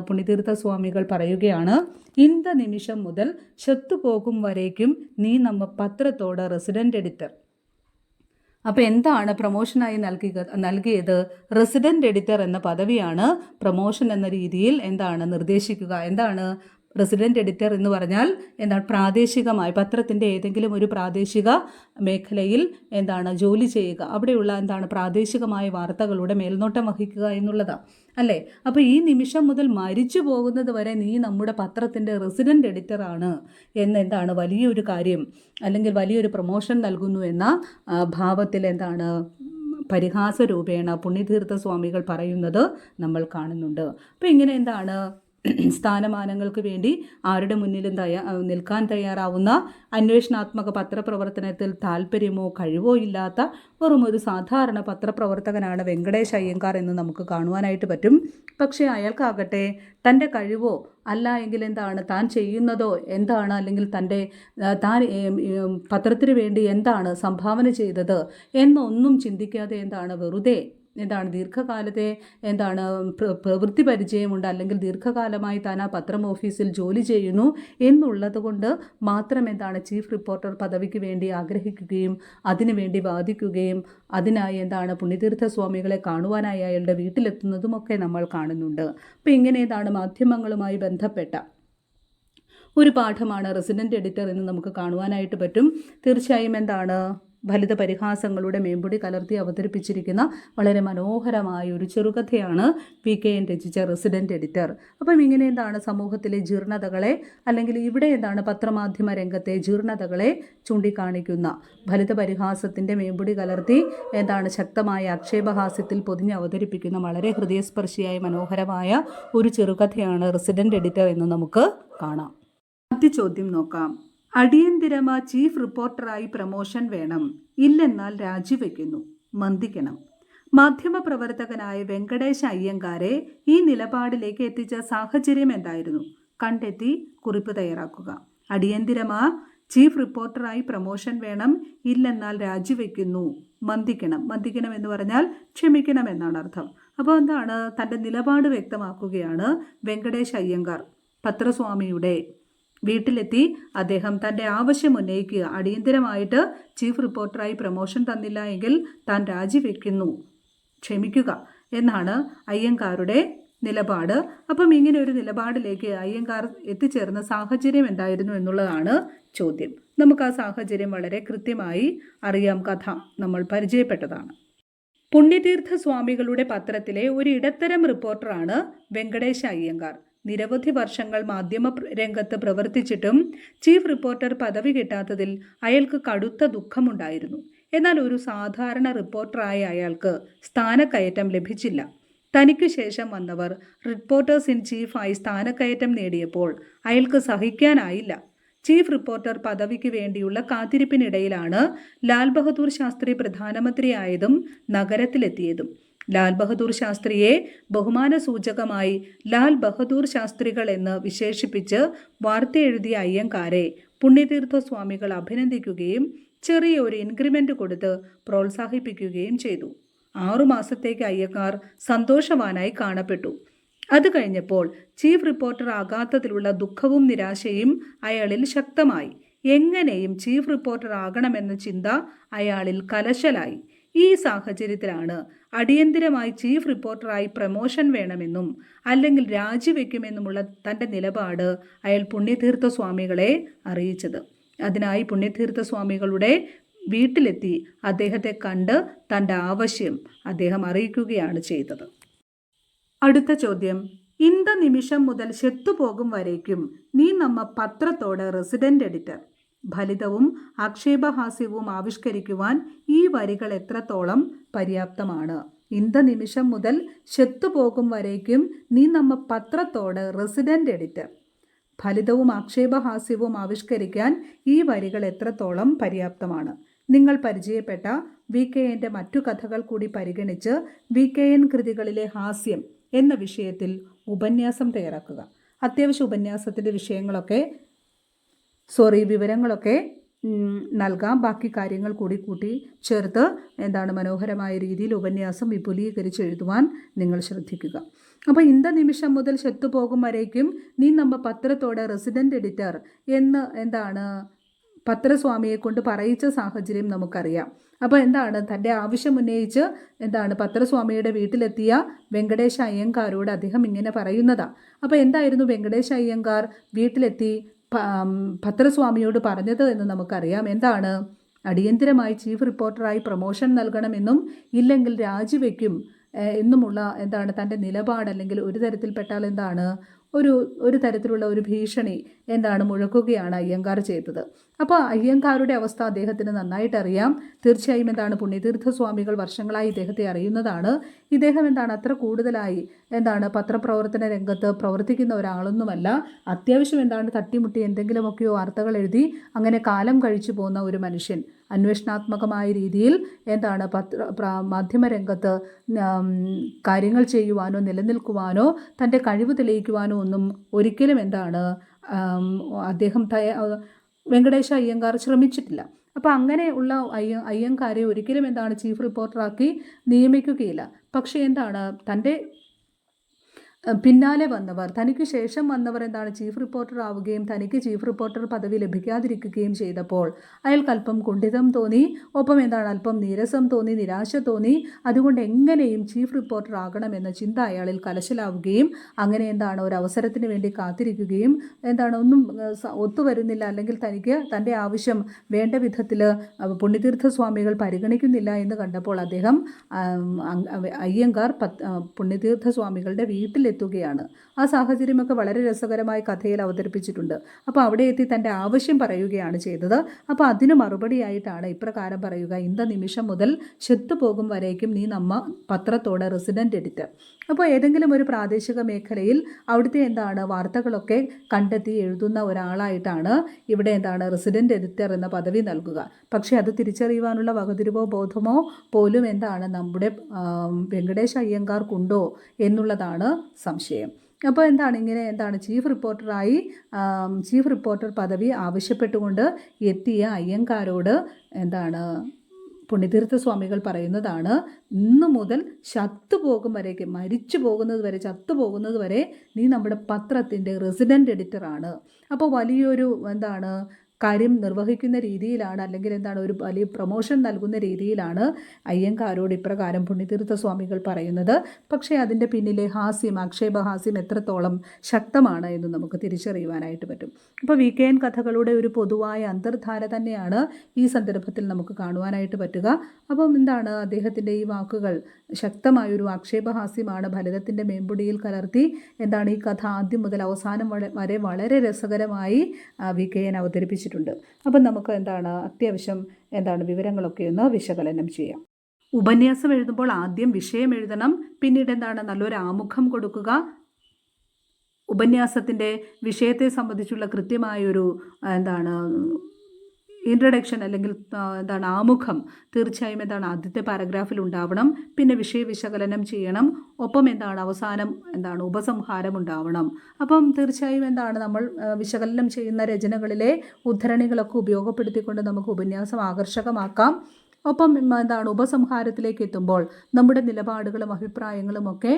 പുണ്യതീർത്ഥ സ്വാമികൾ പറയുകയാണ്, ഇന്ത നിമിഷം മുതൽ ചത്തുപോകും വരേക്കും നീ നമ്മ പത്രത്തോട് റെസിഡന്റ് എഡിറ്റർ. അപ്പോൾ എന്താണ് പ്രമോഷനായി നൽകിയത്? റെസിഡന്റ് എഡിറ്റർ എന്ന പദവിയാണ് പ്രമോഷൻ എന്ന രീതിയിൽ നിർദ്ദേശിക്കുക. റെസിഡന്റ് എഡിറ്റർ എന്ന് പറഞ്ഞാൽ പ്രാദേശികമായി പത്രത്തിൻ്റെ ഏതെങ്കിലും ഒരു പ്രാദേശിക മേഖലയിൽ ജോലി ചെയ്യുക, അവിടെയുള്ള പ്രാദേശികമായ വാർത്തകളുടെ മേൽനോട്ടം വഹിക്കുക എന്നുള്ളതാണ് അല്ലേ. അപ്പോൾ ഈ നിമിഷം മുതൽ മരിച്ചു പോകുന്നത് വരെ നീ നമ്മുടെ പത്രത്തിൻ്റെ റെസിഡന്റ് എഡിറ്ററാണ് എന്ന് വലിയൊരു കാര്യം, അല്ലെങ്കിൽ വലിയൊരു പ്രമോഷൻ നൽകുന്നു എന്ന ഭാവത്തിൽ പരിഹാസ രൂപേണ പുണ്യതീർത്ഥ സ്വാമികൾ പറയുന്നത് നമ്മൾ കാണുന്നുണ്ട്. അപ്പോൾ ഇങ്ങനെ സ്ഥാനമാനങ്ങൾക്ക് വേണ്ടി ആരുടെ മുന്നിലും നിൽക്കാൻ തയ്യാറാവുന്ന, അന്വേഷണാത്മക പത്രപ്രവർത്തനത്തിൽ താല്പര്യമോ കഴിവോ ഇല്ലാത്ത വെറും ഒരു സാധാരണ പത്രപ്രവർത്തകനാണ് വെങ്കടേഷ് അയ്യങ്കാർ എന്ന് നമുക്ക് കാണുവാനായിട്ട് പറ്റും. പക്ഷേ അയാൾക്കാകട്ടെ തൻ്റെ കഴിവോ അല്ല എങ്കിൽ എന്താണ് താൻ ചെയ്യുന്നതോ എന്താണ്, അല്ലെങ്കിൽ താൻ പത്രത്തിന് വേണ്ടി എന്താണ് സംഭാവന ചെയ്തത് എന്നൊന്നും ചിന്തിക്കാതെ വെറുതെ ദീർഘകാലത്തെ പ്രവൃത്തി പരിചയമുണ്ട്, അല്ലെങ്കിൽ ദീർഘകാലമായി താൻ ആ പത്രം ഓഫീസിൽ ജോലി ചെയ്യുന്നു എന്നുള്ളത് കൊണ്ട് മാത്രം ചീഫ് റിപ്പോർട്ടർ പദവിക്ക് വേണ്ടി ആഗ്രഹിക്കുകയും അതിനുവേണ്ടി വാദിക്കുകയും അതിനായി പുണ്യതീർത്ഥ സ്വാമികളെ കാണുവാനായി അയാളുടെ വീട്ടിലെത്തുന്നതുമൊക്കെ നമ്മൾ കാണുന്നുണ്ട്. അപ്പോൾ ഇങ്ങനെ മാധ്യമങ്ങളുമായി ബന്ധപ്പെട്ട ഒരു പാഠമാണ് റെസിഡൻറ്റ് എഡിറ്റർ എന്ന് നമുക്ക് കാണുവാനായിട്ട് പറ്റും. തീർച്ചയായും ഫലിത പരിഹാസങ്ങളുടെ മേമ്പൊടി കലർത്തി അവതരിപ്പിച്ചിരിക്കുന്ന വളരെ മനോഹരമായ ഒരു ചെറുകഥയാണ് VKN രചിച്ച റെസിഡൻറ്റ് എഡിറ്റർ. അപ്പം ഇങ്ങനെ സമൂഹത്തിലെ ജീർണതകളെ, അല്ലെങ്കിൽ ഇവിടെ പത്രമാധ്യമ രംഗത്തെ ജീർണതകളെ ചൂണ്ടിക്കാണിക്കുന്ന ഫലിത പരിഹാസത്തിൻ്റെ മേമ്പൊടി കലർത്തി ശക്തമായ ആക്ഷേപഹാസ്യത്തിൽ പൊതിഞ്ഞ് അവതരിപ്പിക്കുന്ന വളരെ ഹൃദയസ്പർശിയായ മനോഹരമായ ഒരു ചെറുകഥയാണ് റെസിഡൻറ്റ് എഡിറ്റർ എന്ന് നമുക്ക് കാണാം. ആദ്യ ചോദ്യം നോക്കാം. അടിയന്തിരമാ ചീഫ് റിപ്പോർട്ടറായി പ്രമോഷൻ വേണം, ഇല്ലെന്നാൽ രാജിവെക്കുന്നു, മന്ദിക്കണം. മാധ്യമപ്രവർത്തകനായ വെങ്കടേഷ് അയ്യങ്കാരെ ഈ നിലപാടിലേക്ക് എത്തിച്ച സാഹചര്യം എന്തായിരുന്നു? കണ്ടെത്തി കുറിപ്പ് തയ്യാറാക്കുക. അടിയന്തിരമാ ചീഫ് റിപ്പോർട്ടറായി പ്രമോഷൻ വേണം, ഇല്ലെന്നാൽ രാജിവെക്കുന്നു, മന്ദിക്കണം. മന്ദിക്കണം എന്ന് പറഞ്ഞാൽ ക്ഷമിക്കണം എന്നാണ് അർത്ഥം. അപ്പോൾ തൻ്റെ നിലപാട് വ്യക്തമാക്കുകയാണ് വെങ്കടേഷ് അയ്യങ്കാർ. പത്രസ്വാമിയുടെ വീട്ടിലെത്തി അദ്ദേഹം തൻ്റെ ആവശ്യം ഉന്നയിക്കുക. അടിയന്തരമായിട്ട് ചീഫ് റിപ്പോർട്ടറായി പ്രമോഷൻ തന്നില്ല എങ്കിൽ താൻ രാജിവെക്കുന്നു, ക്ഷമിക്കുക എന്നാണ് അയ്യങ്കാരുടെ നിലപാട്. അപ്പം ഇങ്ങനെ ഒരു നിലപാടിലേക്ക് അയ്യങ്കാർ എത്തിച്ചേർന്ന സാഹചര്യം എന്തായിരുന്നു എന്നുള്ളതാണ് ചോദ്യം. നമുക്ക് ആ സാഹചര്യം വളരെ കൃത്യമായി അറിയാം. കഥ നമ്മൾ പരിചയപ്പെട്ടതാണ്. പുണ്യതീർത്ഥ സ്വാമികളുടെ പത്രത്തിലെ ഒരു ഇടത്തരം റിപ്പോർട്ടറാണ് വെങ്കടേഷ് അയ്യങ്കാർ. നിരവധി വർഷങ്ങൾ മാധ്യമ രംഗത്ത് പ്രവർത്തിച്ചിട്ടും ചീഫ് റിപ്പോർട്ടർ പദവി കിട്ടാത്തതിൽ അയാൾക്ക് കടുത്ത ദുഃഖമുണ്ടായിരുന്നു. എന്നാൽ ഒരു സാധാരണ റിപ്പോർട്ടറായ അയാൾക്ക് സ്ഥാനക്കയറ്റം ലഭിച്ചില്ല. തനിക്ക് ശേഷം വന്നവർ റിപ്പോർട്ടേഴ്സ് ഇൻ ചീഫായി സ്ഥാനക്കയറ്റം നേടിയപ്പോൾ അയാൾക്ക് സഹിക്കാനായില്ല. ചീഫ് റിപ്പോർട്ടർ പദവിക്ക് വേണ്ടിയുള്ള കാത്തിരിപ്പിനിടയിലാണ് ലാൽ ബഹദൂർ ശാസ്ത്രി പ്രധാനമന്ത്രിയായതും നഗരത്തിലെത്തിയതും. ലാൽ ബഹദൂർ ശാസ്ത്രിയെ ബഹുമാന സൂചകമായി ലാൽ ബഹദൂർ ശാസ്ത്രികൾ എന്ന് വിശേഷിപ്പിച്ച് വാർത്ത എഴുതിയ അയ്യങ്കാരെ പുണ്യതീർത്ഥ സ്വാമികൾ അഭിനന്ദിക്കുകയും ചെറിയൊരു ഇൻക്രിമെൻ്റ് കൊടുത്ത് പ്രോത്സാഹിപ്പിക്കുകയും ചെയ്തു. 6 മാസത്തേക്ക് അയ്യങ്കാർ സന്തോഷവാനായി കാണപ്പെട്ടു. അത് കഴിഞ്ഞപ്പോൾ ചീഫ് റിപ്പോർട്ടർ ആകാത്തതിലുള്ള ദുഃഖവും നിരാശയും അയാളിൽ ശക്തമായി. എങ്ങനെയും ചീഫ് റിപ്പോർട്ടർ ആകണമെന്ന ചിന്ത അയാളിൽ കലശലായി. ഈ സാഹചര്യത്തിലാണ് അടിയന്തിരമായി ചീഫ് റിപ്പോർട്ടറായി പ്രമോഷൻ വേണമെന്നും അല്ലെങ്കിൽ രാജിവെക്കുമെന്നുമുള്ള തൻ്റെ നിലപാട് അയാൾ പുണ്യതീർത്ഥ സ്വാമികളെ അറിയിച്ചത്. അതിനായി പുണ്യതീർത്ഥ സ്വാമികളുടെ വീട്ടിലെത്തി അദ്ദേഹത്തെ കണ്ട് തൻ്റെ ആവശ്യം അദ്ദേഹം അറിയിക്കുകയാണ് ചെയ്തത്. അടുത്ത ചോദ്യം. ഇന്ത നിമിഷം മുതൽ ചെത്തുപോകും വരേക്കും നീ നമ്മ പത്രത്തോട് റെസിഡൻറ്റ് എഡിറ്റർ. ഫലിതവും ആക്ഷേപഹാസ്യവും ആവിഷ്കരിക്കുവാൻ ഈ വരികൾ എത്രത്തോളം പര്യാപ്തമാണ്? ഇന്ത നിമിഷം മുതൽ ചെത്തുപോകും വരേക്കും നീ നമ്മ പത്രത്തോട് റെസിഡൻറ്റ് എഡിറ്റർ. ഫലിതവും ആക്ഷേപഹാസ്യവും ആവിഷ്കരിക്കാൻ ഈ വരികൾ എത്രത്തോളം പര്യാപ്തമാണ്? നിങ്ങൾ പരിചയപ്പെട്ട VKNൻ്റെ മറ്റു കഥകൾ കൂടി പരിഗണിച്ച് VKN കൃതികളിലെ ഹാസ്യം എന്ന വിഷയത്തിൽ ഉപന്യാസം തയ്യാറാക്കുക. അത്യാവശ്യ ഉപന്യാസത്തിൻ്റെ വിവരങ്ങളൊക്കെ നൽകാം. ബാക്കി കാര്യങ്ങൾ കൂടി കൂട്ടി ചേർത്ത് മനോഹരമായ രീതിയിൽ ഉപന്യാസം വിപുലീകരിച്ച് എഴുതുവാൻ നിങ്ങൾ ശ്രദ്ധിക്കുക. അപ്പോൾ ഇന്ത നിമിഷം മുതൽ ചെത്തുപോകും വരേക്കും നീ നമ്മ പത്രത്തോടെ റെസിഡൻറ്റ് എഡിറ്റർ എന്ന് പത്രസ്വാമിയെ കൊണ്ട് പറയിച്ച സാഹചര്യം നമുക്കറിയാം. അപ്പോൾ തൻ്റെ ആവശ്യം ഉന്നയിച്ച് പത്രസ്വാമിയുടെ വീട്ടിലെത്തിയ വെങ്കടേഷ് അയ്യങ്കാരോട് അദ്ദേഹം ഇങ്ങനെ പറയുന്നതാണ്. അപ്പോൾ എന്തായിരുന്നു വെങ്കടേഷ് അയ്യങ്കാർ വീട്ടിലെത്തി പത്രസ്വാമിയോട് പറഞ്ഞത് എന്ന് നമുക്കറിയാം. അടിയന്തിരമായി ചീഫ് റിപ്പോർട്ടറായി പ്രമോഷൻ നൽകണമെന്നും ഇല്ലെങ്കിൽ രാജിവെക്കും എന്നുമുള്ള തൻ്റെ നിലപാട്, അല്ലെങ്കിൽ ഒരു തരത്തിൽപ്പെട്ടാൽ ഒരു ഒരു തരത്തിലുള്ള ഒരു ഭീഷണി മുഴക്കുകയാണ് അയ്യങ്കാർ ചെയ്തത്. അപ്പോൾ അയ്യങ്കാരുടെ അവസ്ഥ അദ്ദേഹത്തിന് നന്നായിട്ട് അറിയാം. തീർച്ചയായും പുണ്യതീർത്ഥ സ്വാമികൾ വർഷങ്ങളായി ഇദ്ദേഹത്തെ അറിയുന്നതാണ്. ഇദ്ദേഹം അത്ര കൂടുതലായി പത്രപ്രവർത്തന രംഗത്ത് പ്രവർത്തിക്കുന്ന ഒരാളൊന്നുമല്ല. അത്യാവശ്യം തട്ടിമുട്ടി എന്തെങ്കിലുമൊക്കെയോ വാർത്തകൾ എഴുതി അങ്ങനെ കാലം കഴിച്ചു പോകുന്ന ഒരു മനുഷ്യൻ. അന്വേഷണാത്മകമായ രീതിയിൽ മാധ്യമരംഗത്ത് കാര്യങ്ങൾ ചെയ്യുവാനോ നിലനിൽക്കുവാനോ തൻ്റെ കഴിവ് തെളിയിക്കുവാനോ ഒന്നും ഒരിക്കലും അദ്ദേഹം വെങ്കടേശ അയ്യങ്കാർ ശ്രമിച്ചിട്ടില്ല. അപ്പോൾ അങ്ങനെയുള്ള അയ്യങ്കാരെ ഒരിക്കലും ചീഫ് റിപ്പോർട്ടറാക്കി നിയമിക്കുകയില്ല. പക്ഷേ തൻ്റെ പിന്നാലെ വന്നവർ, തനിക്ക് ശേഷം വന്നവർ ചീഫ് റിപ്പോർട്ടർ ആവുകയും തനിക്ക് ചീഫ് റിപ്പോർട്ടർ പദവി ലഭിക്കാതിരിക്കുകയും ചെയ്തപ്പോൾ അയാൾക്ക് അല്പം കുണ്ഠിതം തോന്നി. ഒപ്പം അല്പം നീരസം തോന്നി, നിരാശ തോന്നി. അതുകൊണ്ട് എങ്ങനെയും ചീഫ് റിപ്പോർട്ടർ ആകണമെന്ന ചിന്ത അയാളിൽ കലശലാവുകയും അങ്ങനെ ഒരു അവസരത്തിന് വേണ്ടി കാത്തിരിക്കുകയും ഒന്നും ഒത്തുവരുന്നില്ല, അല്ലെങ്കിൽ തനിക്ക് തൻ്റെ ആവശ്യം വേണ്ട വിധത്തിൽ പുണ്യതീർത്ഥ സ്വാമികൾ പരിഗണിക്കുന്നില്ല എന്ന് കണ്ടപ്പോൾ അദ്ദേഹം അയ്യങ്കാർ പുണ്യതീർത്ഥ സ്വാമികളുടെ വീട്ടിലെത്തുകയാണ്. ആ സാഹചര്യമൊക്കെ വളരെ രസകരമായി കഥയിൽ അവതരിപ്പിച്ചിട്ടുണ്ട്. അപ്പോൾ അവിടെ എത്തി തൻ്റെ ആവശ്യം പറയുകയാണ് ചെയ്തത്. അപ്പോൾ അതിന് മറുപടിയായിട്ടാണ് ഇപ്രകാരം പറയുക: ഇന്ന നിമിഷം മുതൽ ചെത്തുപോകും വരേക്കും നീ നമ്മ പത്രത്തോട് റെസിഡൻറ്റ് എഡിറ്റർ. അപ്പോൾ ഏതെങ്കിലും ഒരു പ്രാദേശിക മേഖലയിൽ അവിടുത്തെ വാർത്തകളൊക്കെ കണ്ടെത്തി എഴുതുന്ന ഒരാളായിട്ടാണ് ഇവിടെ റെസിഡൻറ്റ് എഡിറ്റർ എന്ന പദവി നൽകുക. പക്ഷേ അത് തിരിച്ചറിയുവാനുള്ള വകതിരിവോ ബോധമോ പോലും നമ്മുടെ വെങ്കടേശ അയ്യങ്കാർക്കുണ്ടോ എന്നുള്ളതാണ് സംശയം. അപ്പോൾ ഇങ്ങനെ ചീഫ് റിപ്പോർട്ടർ പദവി ആവശ്യപ്പെട്ടുകൊണ്ട് എത്തിയ അയ്യങ്കാരോട് പുണ്യതീർത്ഥ സ്വാമികൾ പറയുന്നതാണ്: ഇന്നു മുതൽ മരിച്ചു പോകുന്നത് വരെ നീ നമ്മുടെ പത്രത്തിൻ്റെ റെസിഡൻറ്റ് എഡിറ്ററാണ്. അപ്പോൾ വലിയൊരു കാര്യം നിർവഹിക്കുന്ന രീതിയിലാണ്, അല്ലെങ്കിൽ ഒരു വലിയ പ്രൊമോഷൻ നൽകുന്ന രീതിയിലാണ് അയ്യങ്കാരോട് ഇപ്രകാരം പുണ്യതീർത്ഥ സ്വാമികൾ പറയുന്നത്. പക്ഷേ അതിൻ്റെ പിന്നിലെ ആക്ഷേപഹാസ്യം എത്രത്തോളം ശക്തമാണ് എന്ന് നമുക്ക് തിരിച്ചറിയുവാനായിട്ട് പറ്റും. അപ്പോൾ VKN കഥകളുടെ ഒരു പൊതുവായ അന്തർധാര തന്നെയാണ് ഈ സന്ദർഭത്തിൽ നമുക്ക് കാണുവാനായിട്ട് പറ്റുക. അപ്പം അദ്ദേഹത്തിൻ്റെ ഈ വാക്കുകൾ ശക്തമായൊരു ആക്ഷേപഹാസ്യമാണ്. ഫലിതത്തിൻ്റെ മേമ്പൊടിയിൽ കലർത്തി ഈ കഥ ആദ്യം മുതൽ അവസാനം വരെ വളരെ രസകരമായി VKN അവതരിപ്പിച്ചിട്ടുണ്ട്. അപ്പം നമുക്ക് അത്യാവശ്യം വിവരങ്ങളൊക്കെ ഒന്ന് വിശകലനം ചെയ്യാം. ഉപന്യാസം എഴുതുമ്പോൾ ആദ്യം വിഷയം എഴുതണം. പിന്നീട് നല്ലൊരു ആമുഖം കൊടുക്കുക. ഉപന്യാസത്തിൻ്റെ വിഷയത്തെ സംബന്ധിച്ചുള്ള കൃത്യമായൊരു ഇൻട്രഡക്ഷൻ, അല്ലെങ്കിൽ ആമുഖം തീർച്ചയായും ആദ്യത്തെ പാരഗ്രാഫിൽ ഉണ്ടാവണം. പിന്നെ വിഷയ വിശകലനം ചെയ്യണം. ഒപ്പം അവസാനം ഉപസംഹാരം ഉണ്ടാവണം. അപ്പം തീർച്ചയായും നമ്മൾ വിശകലനം ചെയ്യുന്ന രചനകളിലെ ഉദ്ധരണികളൊക്കെ ഉപയോഗപ്പെടുത്തിക്കൊണ്ട് നമുക്ക് ഉപന്യാസം ആകർഷകമാക്കാം. ഒപ്പം ഉപസംഹാരത്തിലേക്ക് എത്തുമ്പോൾ നമ്മുടെ നിലപാടുകളും അഭിപ്രായങ്ങളും ഒക്കെ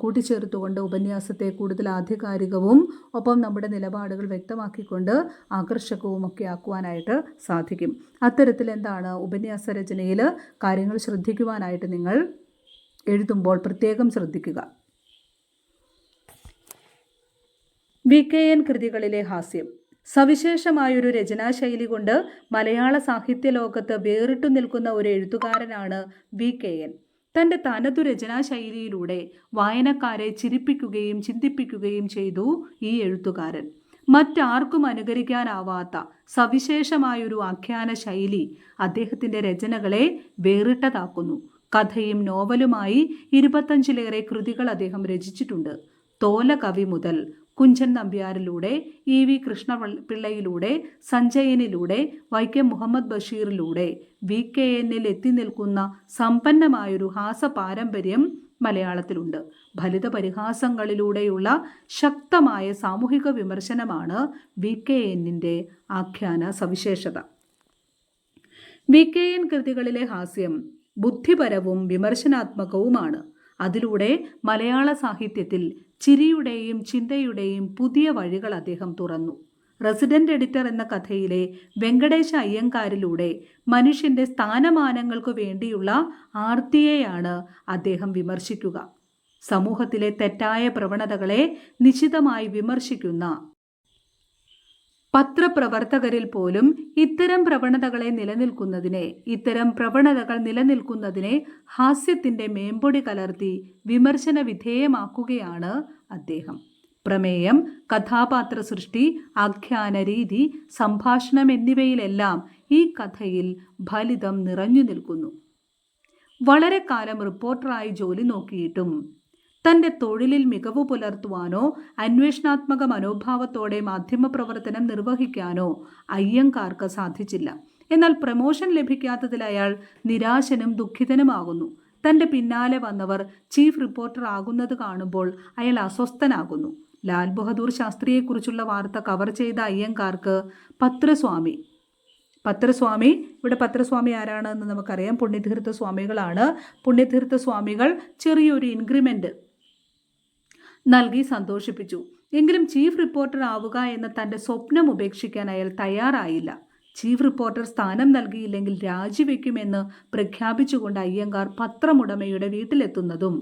കൂട്ടിച്ചേർത്തുകൊണ്ട് ഉപന്യാസത്തെ കൂടുതൽ ആധികാരികവും ഒപ്പം നമ്മുടെ നിലപാടുകൾ വ്യക്തമാക്കിക്കൊണ്ട് ആകർഷകവും ഒക്കെ ആക്കുവാനായിട്ട് സാധിക്കും. അത്തരത്തിൽ ഉപന്യാസ രചനയിൽ കാര്യങ്ങൾ ശ്രദ്ധിക്കുവാനായിട്ട് നിങ്ങൾ എഴുതുമ്പോൾ പ്രത്യേകം ശ്രദ്ധിക്കുക. VKN കൃതികളിലെ ഹാസ്യം. സവിശേഷമായൊരു രചനാശൈലി കൊണ്ട് മലയാള സാഹിത്യ ലോകത്ത് വേറിട്ടു നിൽക്കുന്ന ഒരു എഴുത്തുകാരനാണ് VKN. തൻ്റെ തനതു രചനാശൈലിയിലൂടെ വായനക്കാരെ ചിരിപ്പിക്കുകയും ചിന്തിപ്പിക്കുകയും ചെയ്തു ഈ എഴുത്തുകാരൻ. മറ്റാർക്കും അനുകരിക്കാനാവാത്ത സവിശേഷമായൊരു ആഖ്യാന ശൈലി അദ്ദേഹത്തിൻ്റെ രചനകളെ വേറിട്ടതാക്കുന്നു. കഥയും നോവലുമായി 25-ലേറെ കൃതികൾ അദ്ദേഹം രചിച്ചിട്ടുണ്ട്. തോലകവി മുതൽ കുഞ്ചൻ നമ്പ്യാരിലൂടെ, EV കൃഷ്ണപിള്ളയിലൂടെ, സഞ്ജയനിലൂടെ, വൈക്കം മുഹമ്മദ് ബഷീറിലൂടെ VKNൽ എത്തി നിൽക്കുന്ന സമ്പന്നമായൊരു പാരമ്പര്യം മലയാളത്തിലുണ്ട്. ഫലിത പരിഹാസങ്ങളിലൂടെയുള്ള ശക്തമായ സാമൂഹിക വിമർശനമാണ് VKNൻ്റെ ആഖ്യാന സവിശേഷത. VKN കൃതികളിലെ ഹാസ്യം ബുദ്ധിപരവും വിമർശനാത്മകവുമാണ്. അതിലൂടെ മലയാള സാഹിത്യത്തിൽ ചിരിയുടെയും ചിന്തയുടെയും പുതിയ വഴികൾ അദ്ദേഹം തുറന്നു. റെസിഡൻറ്റ് എഡിറ്റർ എന്ന കഥയിലെ വെങ്കടേശ അയ്യങ്കാരിലൂടെ മനുഷ്യൻ്റെ സ്ഥാനമാനങ്ങൾക്കു വേണ്ടിയുള്ള ആർത്തിയെയാണ് അദ്ദേഹം വിമർശിക്കുക. സമൂഹത്തിലെ തെറ്റായ പ്രവണതകളെ നിശിതമായി വിമർശിക്കുന്ന പത്രപ്രവർത്തകരിൽ പോലും ഇത്തരം പ്രവണതകൾ നിലനിൽക്കുന്നതിനെ ഹാസ്യത്തിൻ്റെ മേമ്പൊടി കലർത്തി വിമർശന വിധേയമാക്കുകയാണ് അദ്ദേഹം. പ്രമേയം, കഥാപാത്ര സൃഷ്ടി, ആഖ്യാന രീതി, സംഭാഷണം എന്നിവയിലെല്ലാം ഈ കഥയിൽ ഫലിതം നിറഞ്ഞു നിൽക്കുന്നു. വളരെ കാലം റിപ്പോർട്ടറായി ജോലി നോക്കിയിട്ടും തൻ്റെ തൊഴിലിൽ മികവ് പുലർത്തുവാനോ അന്വേഷണാത്മക മനോഭാവത്തോടെ മാധ്യമപ്രവർത്തനം നിർവഹിക്കാനോ അയ്യങ്കാർക്ക് സാധിച്ചില്ല. എന്നാൽ പ്രമോഷൻ ലഭിക്കാത്തതിൽ അയാൾ നിരാശനും ദുഃഖിതനുമാകുന്നു. തൻ്റെ പിന്നാലെ വന്നവർ ചീഫ് റിപ്പോർട്ടർ ആകുന്നത് കാണുമ്പോൾ അയാൾ അസ്വസ്ഥനാകുന്നു. ലാൽ ബഹദൂർ ശാസ്ത്രിയെക്കുറിച്ചുള്ള വാർത്ത കവർ ചെയ്ത അയ്യങ്കാർക്ക് പത്രസ്വാമി ഇവിടെ പത്രസ്വാമി ആരാണെന്ന് നമുക്കറിയാം, പുണ്യതീർത്ഥ സ്വാമികളാണ്. പുണ്യതീർത്ഥ സ്വാമികൾ ചെറിയൊരു ഇൻക്രിമെൻ്റ് നൽകി സന്തോഷിപ്പിച്ചു. എങ്കിലും ചീഫ് റിപ്പോർട്ടർ ആവുക എന്ന തൻ്റെ സ്വപ്നം ഉപേക്ഷിക്കാൻ അയാൾ തയ്യാറായില്ല. ചീഫ് റിപ്പോർട്ടർ സ്ഥാനം നൽകിയില്ലെങ്കിൽ രാജിവെക്കുമെന്ന് പ്രഖ്യാപിച്ചുകൊണ്ട് അയ്യങ്കാർ പത്രമുടമയുടെ വീട്ടിലെത്തുന്നതും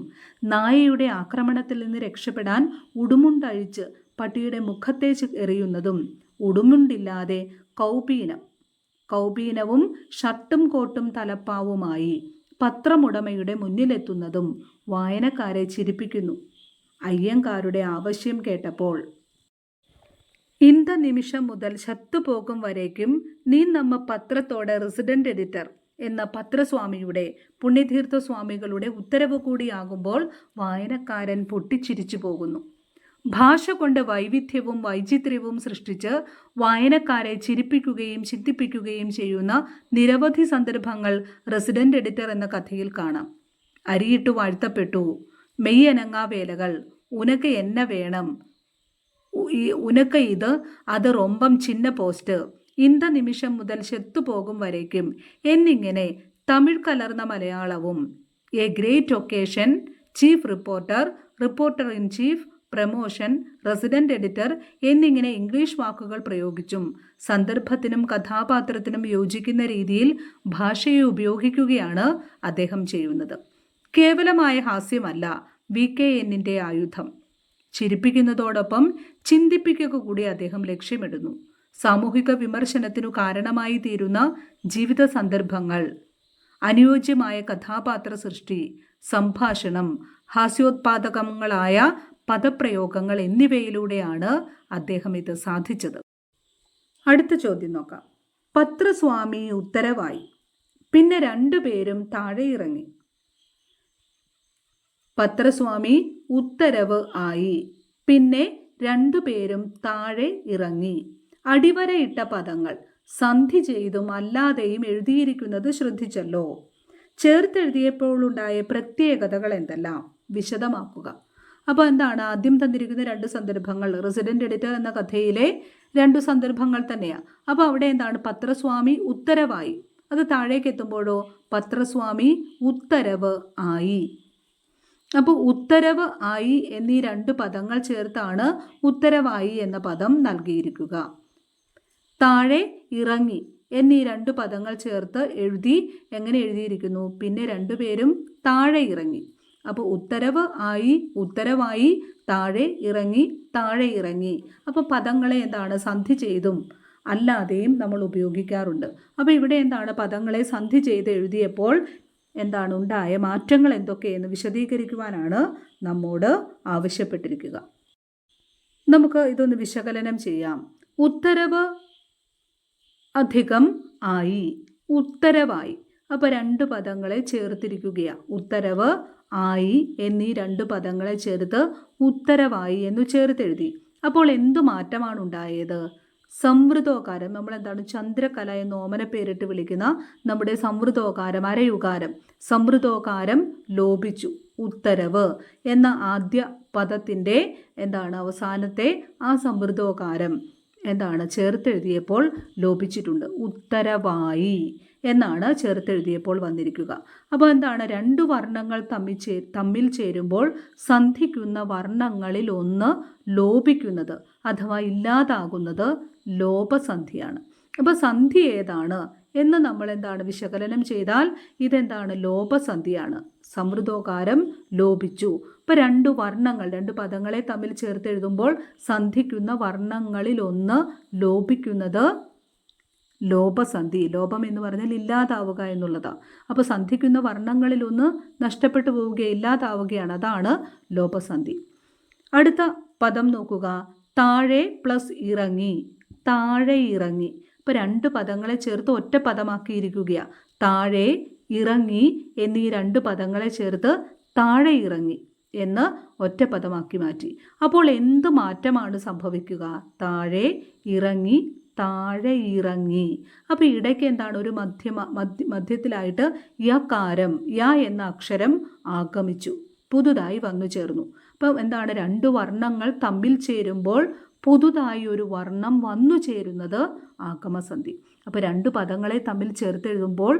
നായയുടെ ആക്രമണത്തിൽ നിന്ന് രക്ഷപ്പെടാൻ ഉടുമുണ്ടഴിച്ച് പട്ടിയുടെ മുഖത്തേക്ക് എറിയുന്നതും ഉടുമുണ്ടില്ലാതെ കൗപീനവും ഷർട്ടും കോട്ടും തലപ്പാവുമായി പത്രമുടമയുടെ മുന്നിലെത്തുന്നതും വായനക്കാരെ ചിരിപ്പിക്കുന്നു. അയ്യങ്കാരുടെ ആവശ്യം കേട്ടപ്പോൾ இந்த നിമിഷം മുതൽ ചത്തുപോകും വരേക്കും നീ നമ്മ പത്രത്തോടെ റെസിഡന്റ് എഡിറ്റർ എന്ന പത്രസ്വാമിയുടെ പുണ്യതീർത്ഥ സ്വാമികളുടെ ഉത്തരവ് കൂടിയാകുമ്പോൾ വായനക്കാരൻ പൊട്ടിച്ചിരിച്ചു പോകുന്നു. ഭാഷ കൊണ്ട് വൈവിധ്യവും വൈചിത്ര്യവും സൃഷ്ടിച്ച് വായനക്കാരെ ചിരിപ്പിക്കുകയും ചിന്തിപ്പിക്കുകയും ചെയ്യുന്ന നിരവധി സന്ദർഭങ്ങൾ റെസിഡന്റ് എഡിറ്റർ എന്ന കഥയിൽ കാണാം. അരിയിട്ടു വാഴ്ത്തപ്പെട്ടു, മെയ്യനങ്ങാ വേലകൾ, ഉനക്ക് എന്ന വേണം, ഉനക്ക് ഇത് അത് റൊമ്പം ചിന്ന പോസ്റ്റ്, ഇന്ത നിമിഷം മുതൽ ചെത്തുപോകും വരേക്കും എന്നിങ്ങനെ തമിഴ് കലർന്ന മലയാളവും, A great occasion, chief reporter, reporter in chief, promotion, resident editor എന്നിങ്ങനെ ഇംഗ്ലീഷ് വാക്കുകൾ പ്രയോഗിച്ചും സന്ദർഭത്തിനും കഥാപാത്രത്തിനും യോജിക്കുന്ന രീതിയിൽ ഭാഷയെ ഉപയോഗിക്കുകയാണ് അദ്ദേഹം ചെയ്യുന്നത്. കേവലമായ ഹാസ്യമല്ല VKNന്റെ ആയുധം. ചിരിപ്പിക്കുന്നതോടൊപ്പം ചിന്തിപ്പിക്കുക കൂടി അദ്ദേഹം ലക്ഷ്യമിടുന്നു. സാമൂഹിക വിമർശനത്തിനു കാരണമായി തീരുന്ന ജീവിത സന്ദർഭങ്ങൾ, അനുയോജ്യമായ കഥാപാത്ര സൃഷ്ടി, സംഭാഷണം, ഹാസ്യോത്പാദകങ്ങളായ പദപ്രയോഗങ്ങൾ എന്നിവയിലൂടെയാണ് അദ്ദേഹം ഇത് സാധിച്ചത്. അടുത്ത ചോദ്യം നോക്കാം. പത്രസ്വാമി ഉത്തരവായി, പിന്നെ രണ്ടുപേരും താഴെ ഇറങ്ങി. പത്രസ്വാമി ഉത്തരവ് ആയി, പിന്നെ രണ്ടുപേരും താഴെ ഇറങ്ങി. അടിവരയിട്ട പദങ്ങൾ സന്ധി ചെയ്തും അല്ലാതെയും എഴുതിയിരിക്കുന്നത് ശ്രദ്ധിച്ചല്ലോ. ചേർത്തെഴുതിയപ്പോഴുണ്ടായ പ്രത്യേകതകൾ എന്തെല്ലാം വിശദമാക്കുക. അപ്പോൾ എന്താണ് ആദ്യം തന്നിരിക്കുന്ന രണ്ട് സന്ദർഭങ്ങൾ? റെസിഡന്റ് എഡിറ്റർ എന്ന കഥയിലെ രണ്ടു സന്ദർഭങ്ങൾ തന്നെയാണ്. അപ്പോൾ അവിടെ എന്താണ്? പത്രസ്വാമി ഉത്തരവായി. അത് താഴേക്ക് എത്തുമ്പോഴോ പത്രസ്വാമി ഉത്തരവ് ആയി. അപ്പോൾ ഉത്തരവ് ആയി എന്നീ രണ്ട് പദങ്ങൾ ചേർത്താണ് ഉത്തരവായി എന്ന പദം നൽകിയിരിക്കുക. താഴെ ഇറങ്ങി എന്നീ രണ്ട് പദങ്ങൾ ചേർത്ത് എങ്ങനെ എഴുതിയിരിക്കുന്നു? പിന്നെ രണ്ടുപേരും താഴെ ഇറങ്ങി. അപ്പോൾ ഉത്തരവ് ആയി, ഉത്തരവായി, താഴെ ഇറങ്ങി. അപ്പോൾ പദങ്ങളെ എന്താണ്? സന്ധി ചെയ്തും അല്ലാതെയും നമ്മൾ ഉപയോഗിക്കാറുണ്ട്. അപ്പോൾ ഇവിടെ എന്താണ്? പദങ്ങളെ സന്ധി ചെയ്ത് എഴുതിയപ്പോൾ എന്താണ് ഉണ്ടായ മാറ്റങ്ങൾ എന്തൊക്കെയെന്ന് വിശദീകരിക്കുവാനാണ് നമ്മോട് ആവശ്യപ്പെട്ടിരിക്കുക. നമുക്ക് ഇതൊന്ന് വിശകലനം ചെയ്യാം. ഉത്തരവ് അധികം ആയി, ഉത്തരവായി. അപ്പോൾ രണ്ട് പദങ്ങളെ ചേർത്തിരിക്കുകയാണ്. ഉത്തരവ് ആയി എന്നീ രണ്ട് പദങ്ങളെ ചേർത്ത് ഉത്തരവായി എന്നു ചേർത്തെഴുതി. അപ്പോൾ എന്തു മാറ്റമാണ് ഉണ്ടായത്? സംവൃതോകാരം, നമ്മളെന്താണ് ചന്ദ്രകല എന്ന് ഓമന പേരിട്ട് വിളിക്കുന്ന നമ്മുടെ സംവൃതോകാരം, അരയുകാരം, സംവൃതോകാരം ലോപിച്ചു. ഉത്തരവ് എന്ന ആദ്യ പദത്തിൻ്റെ എന്താണ് അവസാനത്തെ ആ സംവൃതോകാരം എന്താണ് ചേർത്തെഴുതിയപ്പോൾ ലോപിച്ചിട്ടുണ്ട്. ഉത്തരവായി എന്നാണ് ചേർത്തെഴുതിയപ്പോൾ വന്നിരിക്കുക. അപ്പോൾ എന്താണ്? രണ്ട് വർണ്ണങ്ങൾ തമ്മിൽ ചേരുമ്പോൾ സന്ധിക്കുന്ന വർണ്ണങ്ങളിൽ ഒന്ന് ലോപിക്കുന്നത് അഥവാ ഇല്ലാതാകുന്നത് ലോപസന്ധിയാണ്. അപ്പോൾ സന്ധി ഏതാണ് എന്ന് നമ്മൾ എന്താണ് വിശകലനം ചെയ്താൽ ഇതെന്താണ്? ലോപസന്ധിയാണ്. സമൃദ്ധോകാരം ലോപിച്ചു. ഇപ്പോൾ രണ്ട് വർണ്ണങ്ങൾ, രണ്ട് പദങ്ങളെ തമ്മിൽ ചേർത്തെഴുതുമ്പോൾ സന്ധിക്കുന്ന വർണ്ണങ്ങളിൽ ഒന്ന് ലോപിക്കുന്നത് ലോപസന്ധി. ലോപം എന്ന് പറഞ്ഞാൽ ഇല്ലാതാവുക എന്നുള്ളതാണ്. അപ്പോൾ സന്ധിക്കുന്ന വർണ്ണങ്ങളിൽ ഒന്ന് നഷ്ടപ്പെട്ടു പോവുകയും ഇല്ലാതാവുകയാണ്. അതാണ് ലോപസന്ധി. അടുത്ത പദം നോക്കുക, താഴെ പ്ലസ് ഇറങ്ങി, താഴെ ഇറങ്ങി. ഇപ്പോൾ രണ്ട് പദങ്ങളെ ചേർത്ത് ഒറ്റ പദമാക്കിയിരിക്കുകയാണ്. താഴെ, ഇറങ്ങി എന്നീ രണ്ട് പദങ്ങളെ ചേർത്ത് താഴെ ഇറങ്ങി എന്ന് ഒറ്റ പദമാക്കി മാറ്റി. അപ്പോൾ എന്ത് മാറ്റമാണ് സംഭവിക്കുക? താഴെ ഇറങ്ങി, താഴെ ഇറങ്ങി. അപ്പോൾ ഇടയ്ക്ക് എന്താണ്? ഒരു മധ്യത്തിലായിട്ട് യകാരം, യ എന്ന അക്ഷരം ആഗമിച്ചു, പുതുതായി വന്നു ചേർന്നു. അപ്പം എന്താണ്? രണ്ട് വർണ്ണങ്ങൾ തമ്മിൽ ചേരുമ്പോൾ പുതുതായി ഒരു വർണ്ണം വന്നു ചേരുന്നത് ആഗമസന്ധി. അപ്പോൾ രണ്ട് പദങ്ങളെ തമ്മിൽ ചേർത്തെഴുതുമ്പോൾ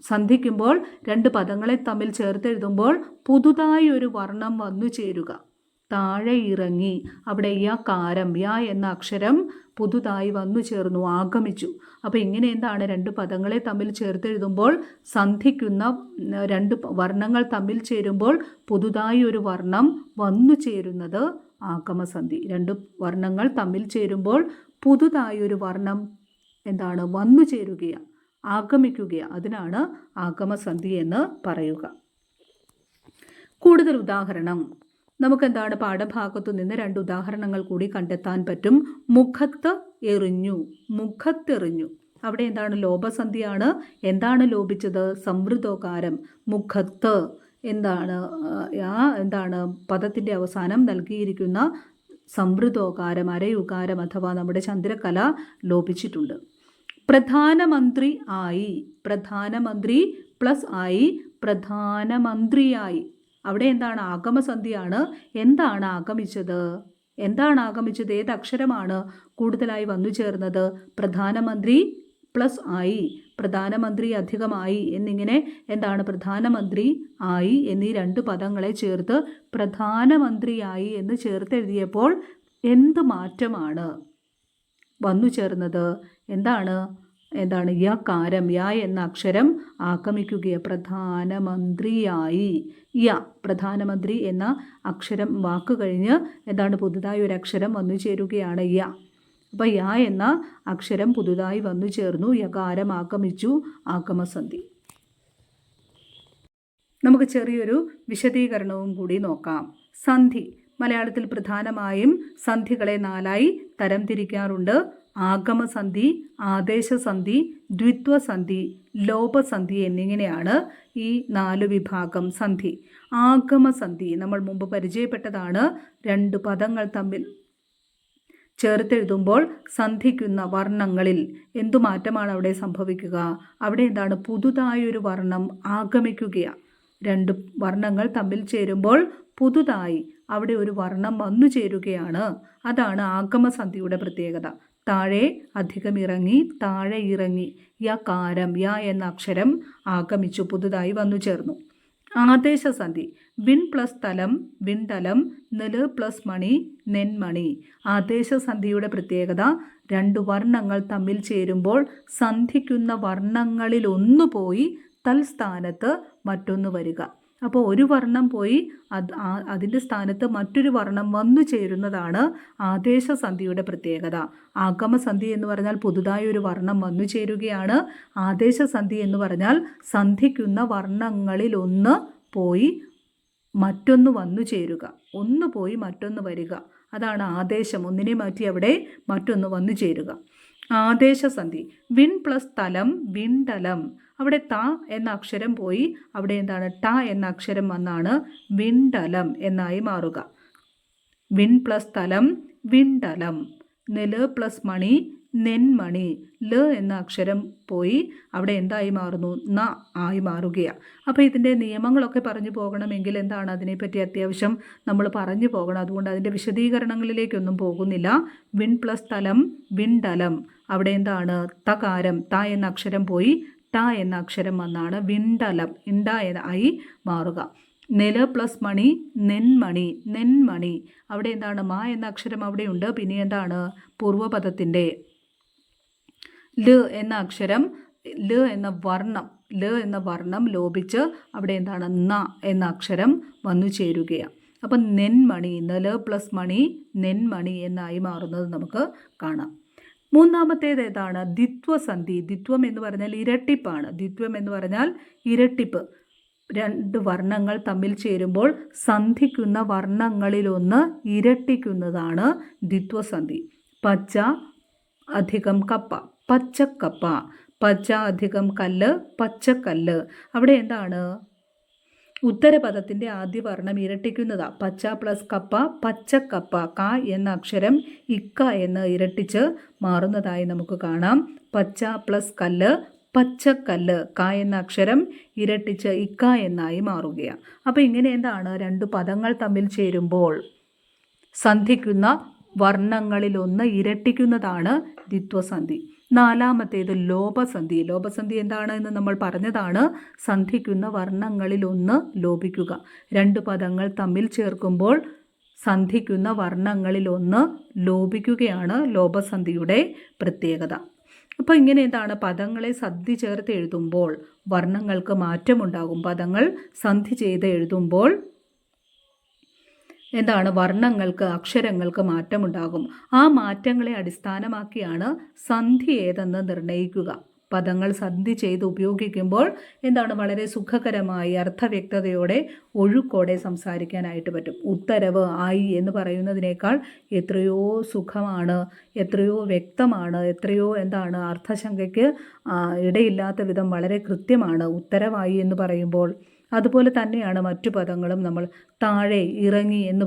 സന്ധിക്കുമ്പോൾ രണ്ട് പദങ്ങളെ തമ്മിൽ ചേർത്തെഴുതുമ്പോൾ പുതുതായി ഒരു വർണ്ണം വന്നു ചേരുക. താഴെ ഇറങ്ങി, അവിടെ യകാരം, യ എന്ന അക്ഷരം പുതുതായി വന്നു ചേർന്നു, ആഗമിച്ചു. അപ്പോൾ ഇങ്ങനെ എന്താണ്? രണ്ട് പദങ്ങളെ തമ്മിൽ ചേർത്തെഴുതുമ്പോൾ സന്ധിക്കുന്ന രണ്ട് വർണ്ണങ്ങൾ തമ്മിൽ ചേരുമ്പോൾ പുതുതായി ഒരു വർണ്ണം വന്നു ചേരുന്നത് ആഗമസന്ധി. രണ്ട് വർണ്ണങ്ങൾ തമ്മിൽ ചേരുമ്പോൾ പുതുതായി ഒരു വർണ്ണം എന്താണ്? വന്നു ചേരുകയാണ്, ആഗമിക്കുകയാണ്. അതിനാണ് ആഗമസന്ധി എന്ന് പറയുക. കൂടുതൽ ഉദാഹരണം നമുക്കെന്താണ്? പാഠഭാഗത്തു നിന്ന് രണ്ട് ഉദാഹരണങ്ങൾ കൂടി കണ്ടെത്താൻ പറ്റും. മുഖത്ത് എറിഞ്ഞു, മുഖത്തെറിഞ്ഞു. അവിടെ എന്താണ്? ലോപസന്ധിയാണ്. എന്താണ് ലോപിച്ചത്? സംവൃതോകാരം. മുഖത്ത് എന്താണ് പദത്തിൻ്റെ അവസാനം നൽകിയിരിക്കുന്ന സംവൃതോകാരം, അരയുകാരം അഥവാ നമ്മുടെ ചന്ദ്രകല ലോപിച്ചിട്ടുണ്ട്. പ്രധാനമന്ത്രി ആയി, പ്രധാനമന്ത്രി പ്ലസ് ആയി, പ്രധാനമന്ത്രിയായി. അവിടെ എന്താണ്? ആഗമസന്ധിയാണ്. എന്താണ് ആഗമിച്ചത്? ഏത് അക്ഷരമാണ് കൂടുതലായി വന്നു ചേർന്നത്? പ്രധാനമന്ത്രി പ്ലസ് ആയി, പ്രധാനമന്ത്രി അധികമായി എന്നിങ്ങനെ എന്താണ്? പ്രധാനമന്ത്രി ആയി എന്നീ രണ്ട് പദങ്ങളെ ചേർത്ത് പ്രധാനമന്ത്രിയായി എന്ന് ചേർത്തെഴുതിയപ്പോൾ എന്ത് മാറ്റമാണ് വന്നു ചേർന്നത്? എന്താണ്? യകാരം, യ എന്ന അക്ഷരം ആഗമിക്കുകയാണ്. പ്രധാനമന്ത്രിയായി, പ്രധാനമന്ത്രി എന്ന അക്ഷരം വാക്ക് കഴിഞ്ഞ് എന്താണ്? പുതുതായി ഒരു അക്ഷരം വന്നു ചേരുകയാണ്, യ. അപ്പോൾ യ എന്ന അക്ഷരം പുതുതായി വന്നു ചേർന്നു, യകാരം ആഗമിച്ചു, ആഗമസന്ധി. നമുക്ക് ചെറിയൊരു വിശദീകരണവും കൂടി നോക്കാം. സന്ധി മലയാളത്തിൽ പ്രധാനമായും സന്ധികളെ 4ആയി തരംതിരിക്കാറുണ്ട്. ആഗമസന്ധി, ആദേശസന്ധി, ദ്വിത്വസന്ധി, ലോപസന്ധി എന്നിങ്ങനെയാണ് ഈ 4 വിഭാഗം സന്ധി. ആഗമസന്ധി നമ്മൾ മുമ്പ് പരിചയപ്പെട്ടതാണ്. രണ്ട് പദങ്ങൾ തമ്മിൽ ചേർത്തെഴുതുമ്പോൾ സന്ധിക്കുന്ന വർണ്ണങ്ങളിൽ എന്തു മാറ്റമാണ് അവിടെ സംഭവിക്കുക? അവിടെ എന്താണ്? പുതുതായൊരു വർണ്ണം ആഗമിക്കുകയാണ്. രണ്ട് വർണ്ണങ്ങൾ തമ്മിൽ ചേരുമ്പോൾ പുതുതായി അവിടെ ഒരു വർണ്ണം വന്നു ചേരുകയാണ്. അതാണ് ആഗമസന്ധിയുടെ പ്രത്യേകത. താഴെ അധികം ഇറങ്ങി, താഴെ ഇറങ്ങി, യകാരം, യ എന്ന അക്ഷരം ആഗമിച്ചു, പുതുതായി വന്നു ചേർന്നു. ആദേശസന്ധി വിൺ പ്ലസ് തലം, വിൺതലം, നെല് പ്ലസ് മണി, നെന്മണി. ആദേശസന്ധിയുടെ പ്രത്യേകത രണ്ട് വർണ്ണങ്ങൾ തമ്മിൽ ചേരുമ്പോൾ സന്ധിക്കുന്ന വർണ്ണങ്ങളിലൊന്നു പോയി തൽസ്ഥാനത്ത് മറ്റൊന്ന് വരിക. അപ്പോൾ ഒരു വർണ്ണം പോയി അതിൻ്റെ സ്ഥാനത്ത് മറ്റൊരു വർണ്ണം വന്നു ചേരുന്നതാണ് ആദേശസന്ധിയുടെ പ്രത്യേകത. ആഗമസന്ധി എന്ന് പറഞ്ഞാൽ പുതുതായി ഒരു വർണ്ണം വന്നു ചേരുകയാണ്. ആദേശസന്ധി എന്ന് പറഞ്ഞാൽ സന്ധിക്കുന്ന വർണ്ണങ്ങളിലൊന്ന് പോയി മറ്റൊന്ന് വന്നു ചേരുക, ഒന്ന് പോയി മറ്റൊന്ന് വരിക. അതാണ് ആദേശം. ഒന്നിനെ മാറ്റി അവിടെ മറ്റൊന്ന് വന്നു ചേരുക. ആദേശസന്ധി വിൺ പ്ലസ് തലം, വിൺതലം. അവിടെ ത എന്ന അക്ഷരം പോയി അവിടെ എന്താണ്? ട എന്ന അക്ഷരം വന്നാണ് വിൺതലം എന്നായി മാറുക. വിൺ പ്ലസ് തലം, വിൺതലം. നെല് പ്ലസ് മണി, നെന്മണി. ല എന്ന അക്ഷരം പോയി അവിടെ എന്തായി മാറുന്നു? ന ആയി മാറുകയാണ്. അപ്പോൾ ഇതിൻ്റെ നിയമങ്ങളൊക്കെ പറഞ്ഞു പോകണമെങ്കിൽ എന്താണ്? അതിനെപ്പറ്റി അത്യാവശ്യം നമ്മൾ പറഞ്ഞു പോകണം. അതുകൊണ്ട് അതിൻ്റെ വിശദീകരണങ്ങളിലേക്കൊന്നും പോകുന്നില്ല. വിൺ പ്ലസ് തലം, വിൺതലം. അവിടെ എന്താണ്? തകാരം, ത എന്ന അക്ഷരം പോയി ട എന്ന അക്ഷരം വന്നാണ് വിൺതലം, ഇണ്ട ആയി മാറുക. നെല് പ്ലസ് മണി, നെന്മണി, നെന്മണി. അവിടെ എന്താണ്? മ എന്ന അക്ഷരം അവിടെയുണ്ട്. പിന്നെ എന്താണ്? പൂർവ്വപദത്തിൻ്റെ ല എന്ന അക്ഷരം, ല എന്ന വർണ്ണം ലോപിച്ച് അവിടെ എന്താണ്? ന എന്ന അക്ഷരം വന്നു ചേരുകയാണ്. അപ്പം നെന്മണി, നെല് പ്ലസ് മണി, നെന്മണി എന്നായി മാറുന്നത് നമുക്ക് കാണാം. മൂന്നാമത്തേത് ഏതാണ്? ദ്വിത്വസന്ധി. ദ്വിത്വം എന്ന് പറഞ്ഞാൽ ഇരട്ടിപ്പാണ്. ദ്വിത്വം എന്ന് പറഞ്ഞാൽ ഇരട്ടിപ്പ്. രണ്ട് വർണ്ണങ്ങൾ തമ്മിൽ ചേരുമ്പോൾ സന്ധിക്കുന്ന വർണ്ണങ്ങളിലൊന്ന് ഇരട്ടിക്കുന്നതാണ് ദ്വിത്വസന്ധി. പച്ച അധികം കപ്പ, പച്ചക്കപ്പ. പച്ച അധികം കല്ല്, പച്ചക്കല്ല്. അവിടെ എന്താണ്? ഉത്തരപദത്തിൻ്റെ ആദ്യ വർണ്ണം ഇരട്ടിക്കുന്നതാ. പച്ച പ്ലസ് കപ്പ, പച്ചക്കപ്പ. ക എന്ന അക്ഷരം ഇക്ക എന്ന് ഇരട്ടിച്ച് മാറുന്നതായി നമുക്ക് കാണാം. പച്ച പ്ലസ് കല്ല്, പച്ചക്കല്ല്. ക എന്ന അക്ഷരം ഇരട്ടിച്ച് ഇക്ക എന്നായി മാറുകയാണ്. അപ്പോൾ ഇങ്ങനെ എന്താണ്? രണ്ട് പദങ്ങൾ തമ്മിൽ ചേരുമ്പോൾ സന്ധിക്കുന്ന വർണ്ണങ്ങളിലൊന്ന് ഇരട്ടിക്കുന്നതാണ് ദ്വിത്വസന്ധി. നാലാമത്തേത് ലോപസന്ധി. ലോപസന്ധി എന്താണ് എന്ന് നമ്മൾ പറഞ്ഞതാണ്. സന്ധിക്കുന്ന വർണ്ണങ്ങളിലൊന്ന് ലോപിക്കുക. രണ്ട് പദങ്ങൾ തമ്മിൽ ചേർക്കുമ്പോൾ സന്ധിക്കുന്ന വർണ്ണങ്ങളിലൊന്ന് ലോപിക്കുകയാണ് ലോപസന്ധിയുടെ പ്രത്യേകത. അപ്പോൾ ഇങ്ങനെ എന്താണ്? പദങ്ങളെ സന്ധി ചേർത്ത് എഴുതുമ്പോൾ വർണ്ണങ്ങൾക്ക് മാറ്റമുണ്ടാകും. പദങ്ങൾ സന്ധി ചെയ്ത് എഴുതുമ്പോൾ എന്താണ്? വർണ്ണങ്ങൾക്ക്, അക്ഷരങ്ങൾക്ക് മാറ്റമുണ്ടാകും. ആ മാറ്റങ്ങളെ അടിസ്ഥാനമാക്കിയാണ് സന്ധി ഏതെന്ന് നിർണ്ണയിക്കുക. പദങ്ങൾ സന്ധി ചെയ്ത് ഉപയോഗിക്കുമ്പോൾ എന്താണ്? വളരെ സുഖകരമായി അർത്ഥവ്യക്തതയോടെ ഒഴുക്കോടെ സംസാരിക്കാനായിട്ട് പറ്റും. ഉത്തരവ്, ആയി എന്ന് പറയുന്നതിനേക്കാൾ എത്രയോ സുഖമാണ്, എത്രയോ വ്യക്തമാണ്, എത്രയോ എന്താണ് അർത്ഥശങ്കയ്ക്ക് ഇടയില്ലാത്ത വിധം വളരെ കൃത്യമാണ് ഉത്തരവായി എന്ന് പറയുമ്പോൾ. അതുപോലെ തന്നെയാണ് മറ്റു പദങ്ങളും. നമ്മൾ താഴെ ഇറങ്ങി എന്ന്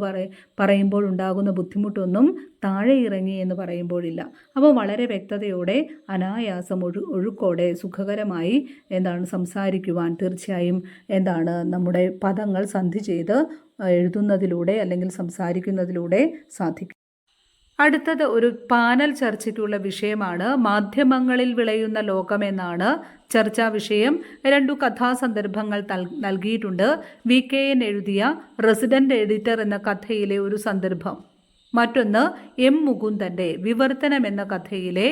പറയുമ്പോൾ ഉണ്ടാകുന്ന ബുദ്ധിമുട്ടൊന്നും താഴെ ഇറങ്ങി എന്ന് പറയുമ്പോഴില്ല. അപ്പോൾ വളരെ വ്യക്തതയോടെ അനായാസം ഒഴുക്കോടെ സുഖകരമായി എന്താണ് സംസാരിക്കുവാൻ തീർച്ചയായും എന്താണ് നമ്മുടെ പദങ്ങൾ സന്ധി ചെയ്ത് എഴുതുന്നതിലൂടെ അല്ലെങ്കിൽ സംസാരിക്കുന്നതിലൂടെ സാധിക്കും. അടുത്തത് ഒരു പാനൽ ചർച്ചയ്ക്കുള്ള വിഷയമാണ്. മാധ്യമങ്ങളിൽ വിളയുന്ന ലോകം എന്നാണ് ചർച്ചാ വിഷയം. രണ്ടു കഥാസന്ദർഭങ്ങൾ നൽകിയിട്ടുണ്ട്. VKN എഴുതിയ റെസിഡന്റ് എഡിറ്റർ എന്ന കഥയിലെ ഒരു സന്ദർഭം, മറ്റൊന്ന് M. മുകുന്ദൻ്റെ വിവർത്തനം എന്ന കഥയിലെ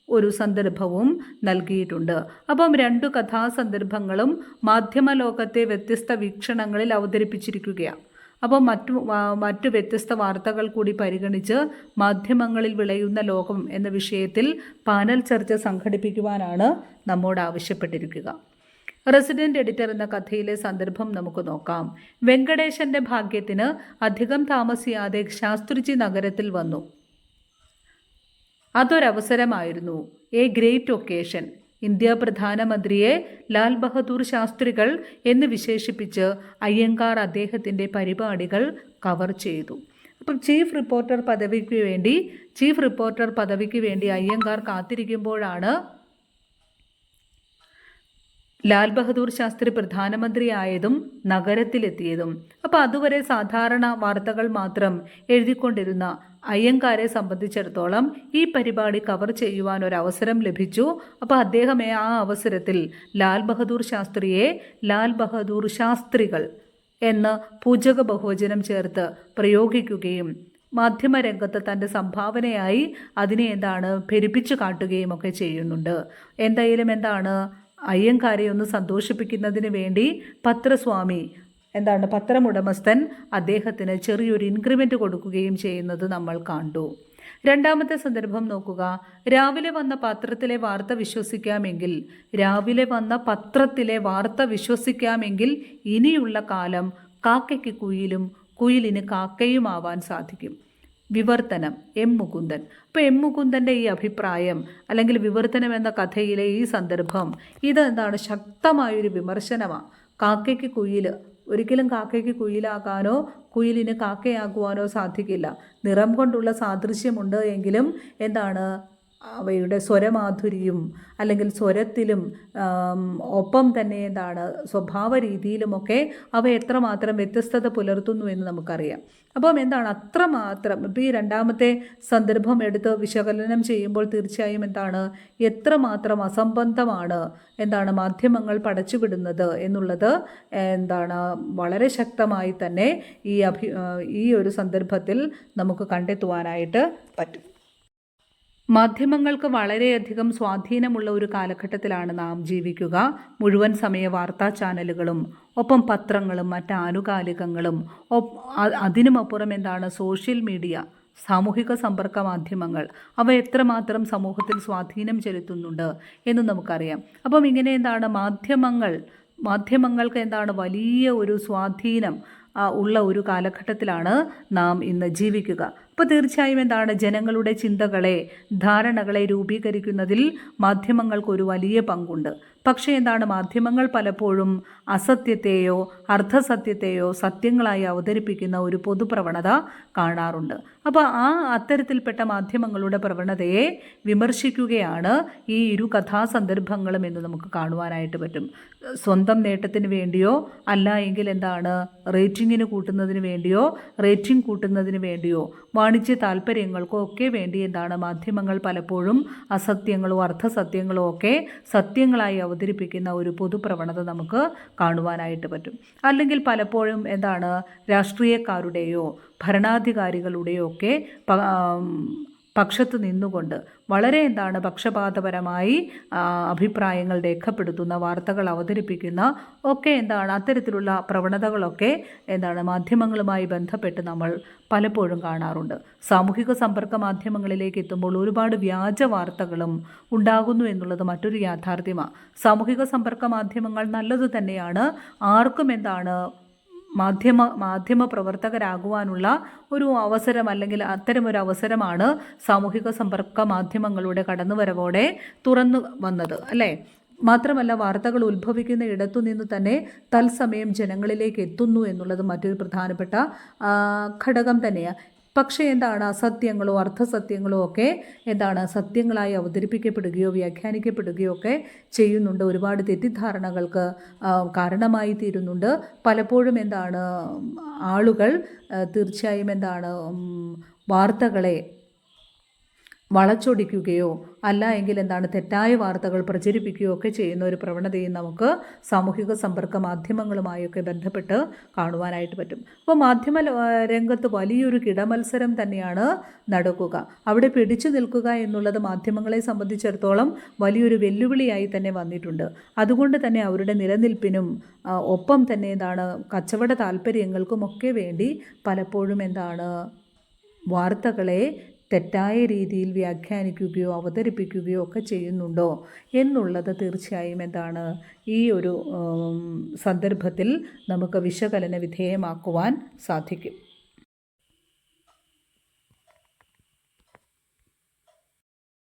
ഒരു സന്ദർഭവും നൽകിയിട്ടുണ്ട്. അപ്പം രണ്ടു കഥാസന്ദർഭങ്ങളും മാധ്യമലോകത്തെ വ്യത്യസ്ത വീക്ഷണങ്ങളിൽ അവതരിപ്പിച്ചിരിക്കുകയാണ്. അപ്പോൾ മറ്റു വ്യത്യസ്ത വാർത്തകൾ കൂടി പരിഗണിച്ച് മാധ്യമങ്ങളിൽ വിളയുന്ന ലോകം എന്ന വിഷയത്തിൽ പാനൽ ചർച്ച സംഘടിപ്പിക്കുവാനാണ് നമ്മോട് ആവശ്യപ്പെട്ടിരിക്കുക. റെസിഡന്റ് എഡിറ്റർ എന്ന കഥയിലെ സന്ദർഭം നമുക്ക് നോക്കാം. വെങ്കടേശന്റെ ഭാഗ്യത്തിന് അധികം താമസിയാതെ ശാസ്ത്രിജി നഗരത്തിൽ വന്നു. അതൊരവസരമായിരുന്നു. A great occasion. ഇന്ത്യ പ്രധാനമന്ത്രിയെ ലാൽ ബഹദൂർ ശാസ്ത്രികൾ എന്ന് വിശേഷിപ്പിച്ച് അയ്യങ്കാർ അദ്ദേഹത്തിൻ്റെ പരിപാടികൾ കവർ ചെയ്തു. അപ്പം ചീഫ് റിപ്പോർട്ടർ പദവിക്ക് വേണ്ടി അയ്യങ്കാർ കാത്തിരിക്കുമ്പോഴാണ് ലാൽ ബഹദൂർ ശാസ്ത്രി പ്രധാനമന്ത്രിയായതും നഗരത്തിലെത്തിയതും. അപ്പോൾ അതുവരെ സാധാരണ വാർത്തകൾ മാത്രം എഴുതിക്കൊണ്ടിരുന്ന അയ്യങ്കാരെ സംബന്ധിച്ചിടത്തോളം ഈ പരിപാടി കവർ ചെയ്യുവാൻ ഒരു അവസരം ലഭിച്ചു. അപ്പോൾ അദ്ദേഹം ആ അവസരത്തിൽ ലാൽ ബഹദൂർ ശാസ്ത്രിയെ ലാൽ ബഹദൂർ ശാസ്ത്രികൾ എന്ന് പൂജക ബഹുവചനം ചേർത്ത് പ്രയോഗിക്കുകയും മാധ്യമരംഗത്ത് തൻ്റെ സംഭാവനയായി അതിനെ പെരുപ്പിച്ചു കാട്ടുകയും ഒക്കെ ചെയ്യുന്നുണ്ട്. എന്തായാലും അയ്യങ്കാരെ ഒന്ന് സന്തോഷിപ്പിക്കുന്നതിന് വേണ്ടി പത്രസ്വാമി പത്രമുടമസ്ഥൻ അദ്ദേഹത്തിന് ചെറിയൊരു ഇൻക്രിമെൻ്റ് കൊടുക്കുകയും ചെയ്യുന്നത് നമ്മൾ കണ്ടു. രണ്ടാമത്തെ സന്ദർഭം നോക്കുക. രാവിലെ വന്ന പത്രത്തിലെ വാർത്ത വിശ്വസിക്കാമെങ്കിൽ ഇനിയുള്ള കാലം കാക്കയ്ക്ക് കുയിലും കുയിലിന് കാക്കയുമാവാൻ സാധിക്കും. വിവർത്തനം M. മുകുന്ദൻ. അപ്പോൾ M. മുകുന്ദൻ്റെ ഈ അഭിപ്രായം അല്ലെങ്കിൽ വിവർത്തനം എന്ന കഥയിലെ ഈ സന്ദർഭം ഇത് ശക്തമായൊരു വിമർശനമാണ്. കാക്കയ്ക്ക് കുയിൽ, ഒരിക്കലും കാക്കയ്ക്ക് കുയിലാകാനോ കുയിലിന് കാക്കയാകുവാനോ സാധിക്കില്ല. നിറം കൊണ്ടുള്ള സാദൃശ്യമുണ്ട് എങ്കിലും അവയുടെ സ്വരമാധുരിയും അല്ലെങ്കിൽ സ്വരത്തിലും ഒപ്പം തന്നെ സ്വഭാവ രീതിയിലുമൊക്കെ അവ എത്രമാത്രം വ്യത്യസ്തത പുലർത്തുന്നു എന്ന് നമുക്കറിയാം. അപ്പം അത്രമാത്രം ഇപ്പോൾ ഈ രണ്ടാമത്തെ സന്ദർഭം എടുത്ത് വിശകലനം ചെയ്യുമ്പോൾ തീർച്ചയായും എത്രമാത്രം അസംബന്ധമാണ് മാധ്യമങ്ങൾ പടച്ചുവിടുന്നത് എന്നുള്ളത് വളരെ ശക്തമായി തന്നെ ഈ ഒരു സന്ദർഭത്തിൽ നമുക്ക് കണ്ടെത്തുവാനായിട്ട് പറ്റും. മാധ്യമങ്ങൾക്ക് വളരെയധികം സ്വാധീനമുള്ള ഒരു കാലഘട്ടത്തിലാണ് നാം ജീവിക്കുക. മുഴുവൻ സമയ വാർത്താ ചാനലുകളും ഒപ്പം പത്രങ്ങളും മറ്റ് ആനുകാലികങ്ങളും അതിനുമപ്പുറം സോഷ്യൽ മീഡിയ, സാമൂഹിക സമ്പർക്ക മാധ്യമങ്ങൾ അവ എത്രമാത്രം സമൂഹത്തിൽ സ്വാധീനം ചെലുത്തുന്നുണ്ട് എന്ന് നമുക്കറിയാം. അപ്പം ഇങ്ങനെ മാധ്യമങ്ങൾ മാധ്യമങ്ങൾക്ക് എന്താണ് വലിയ ഒരു സ്വാധീനം ഉള്ള ഒരു കാലഘട്ടത്തിലാണ് നാം ഇന്ന് ജീവിക്കുക. അപ്പോൾ തീർച്ചയായും എന്താണ് ജനങ്ങളുടെ ചിന്തകളെ, ധാരണകളെ രൂപീകരിക്കുന്നതിൽ മാധ്യമങ്ങൾക്കൊരു വലിയ പങ്കുണ്ട്. പക്ഷേ എന്താണ് മാധ്യമങ്ങൾ പലപ്പോഴും അസത്യത്തെയോ അർദ്ധസത്യത്തെയോ സത്യങ്ങളായി അവതരിപ്പിക്കുന്ന ഒരു പൊതുപ്രവണത കാണാറുണ്ട്. അപ്പോൾ അത്തരത്തിൽപ്പെട്ട മാധ്യമങ്ങളുടെ പ്രവണതയെ വിമർശിക്കുകയാണ് ഈ ഇരു കഥാസന്ദർഭങ്ങളും എന്ന് നമുക്ക് കാണുവാനായിട്ട് പറ്റും. സ്വന്തം നേട്ടത്തിന് വേണ്ടിയോ അല്ല എങ്കിൽ എന്താണ് റേറ്റിങ്ങിന് കൂട്ടുന്നതിന് വേണ്ടിയോ റേറ്റിംഗ് കൂട്ടുന്നതിന് വേണ്ടിയോ വാണിജ്യ താല്പര്യങ്ങൾക്കോ ഒക്കെ വേണ്ടി എന്താണ് മാധ്യമങ്ങൾ പലപ്പോഴും അസത്യങ്ങളോ അർദ്ധസത്യങ്ങളോ ഒക്കെ സത്യങ്ങളായി അവതരിപ്പിക്കുന്ന ഒരു പൊതുപ്രവണത നമുക്ക് കാണുവാനായിട്ട് പറ്റും. അല്ലെങ്കിൽ പലപ്പോഴും എന്താണ് രാഷ്ട്രീയക്കാരുടെയോ ഭരണാധികാരികളുടെയോ ഒക്കെ പക്ഷത്ത് നിന്നുകൊണ്ട് വളരെ എന്താണ് പക്ഷപാതപരമായി അഭിപ്രായങ്ങൾ രേഖപ്പെടുത്തുന്ന വാർത്തകൾ അവതരിപ്പിക്കുന്ന ഒക്കെ എന്താണ് അത്തരത്തിലുള്ള പ്രവണതകളൊക്കെ എന്താണ് മാധ്യമങ്ങളുമായി ബന്ധപ്പെട്ട് നമ്മൾ പലപ്പോഴും കാണാറുണ്ട്. സാമൂഹിക സമ്പർക്ക മാധ്യമങ്ങളിലേക്ക് എത്തുമ്പോൾ ഒരുപാട് വ്യാജ വാർത്തകളും ഉണ്ടാകുന്നു എന്നുള്ളത് മറ്റൊരു യാഥാർത്ഥ്യമാണ്. സാമൂഹിക സമ്പർക്ക മാധ്യമങ്ങൾ നല്ലത് തന്നെയാണ്. ആർക്കും എന്താണ് മാധ്യമ പ്രവർത്തകരാകുവാനുള്ള ഒരു അവസരം അല്ലെങ്കിൽ അത്തരമൊരു അവസരമാണ് സാമൂഹിക സമ്പർക്ക മാധ്യമങ്ങളുടെ കടന്നുവരവോടെ തുറന്നു വന്നത്, അല്ലേ? മാത്രമല്ല വാർത്തകൾ ഉത്ഭവിക്കുന്ന ഇടത്തുനിന്ന് തന്നെ തത്സമയം ജനങ്ങളിലേക്ക് എത്തുന്നു എന്നുള്ളത് മറ്റൊരു പ്രധാനപ്പെട്ട ഘടകം തന്നെയാണ്. പക്ഷേ എന്താണ് അസത്യങ്ങളോ അർദ്ധസത്യങ്ങളോ ഒക്കെ എന്താണ് സത്യങ്ങളായി അവതരിപ്പിക്കപ്പെടുകയോ വ്യാഖ്യാനിക്കപ്പെടുകയോ ഒക്കെ ചെയ്യുന്നുണ്ട്. ഒരുപാട് തെറ്റിദ്ധാരണകൾക്ക് കാരണമായി തീരുന്നുണ്ട്. പലപ്പോഴും എന്താണ് ആളുകൾ തീർച്ചയായും എന്താണ് വാർത്തകളെ വളച്ചൊടിക്കുകയോ അല്ല എങ്കിൽ എന്താണ് തെറ്റായ വാർത്തകൾ പ്രചരിപ്പിക്കുകയോ ഒക്കെ ചെയ്യുന്ന ഒരു പ്രവണതയും നമുക്ക് സാമൂഹിക സമ്പർക്ക മാധ്യമങ്ങളുമായൊക്കെ ബന്ധപ്പെട്ട് കാണുവാനായിട്ട് പറ്റും. അപ്പോൾ മാധ്യമ രംഗത്ത് വലിയൊരു കിടമത്സരം തന്നെയാണ് നടക്കുക. അവിടെ പിടിച്ചു നിൽക്കുക എന്നുള്ളത് മാധ്യമങ്ങളെ സംബന്ധിച്ചിടത്തോളം വലിയൊരു വെല്ലുവിളിയായി തന്നെ വന്നിട്ടുണ്ട്. അതുകൊണ്ട് തന്നെ അവരുടെ നിലനിൽപ്പിനും ഒപ്പം തന്നെ എന്താണ് കച്ചവട താല്പര്യങ്ങൾക്കുമൊക്കെ വേണ്ടി പലപ്പോഴും എന്താണ് വാർത്തകളെ തെറ്റായ രീതിയിൽ വ്യാഖ്യാനിക്കുകയോ അവതരിപ്പിക്കുകയോ ഒക്കെ ചെയ്യുന്നുണ്ടോ എന്നുള്ളത് തീർച്ചയായും എന്താണ് ഈ ഒരു സന്ദർഭത്തിൽ നമുക്ക് വിശകലന വിധേയമാക്കുവാൻ സാധിക്കും.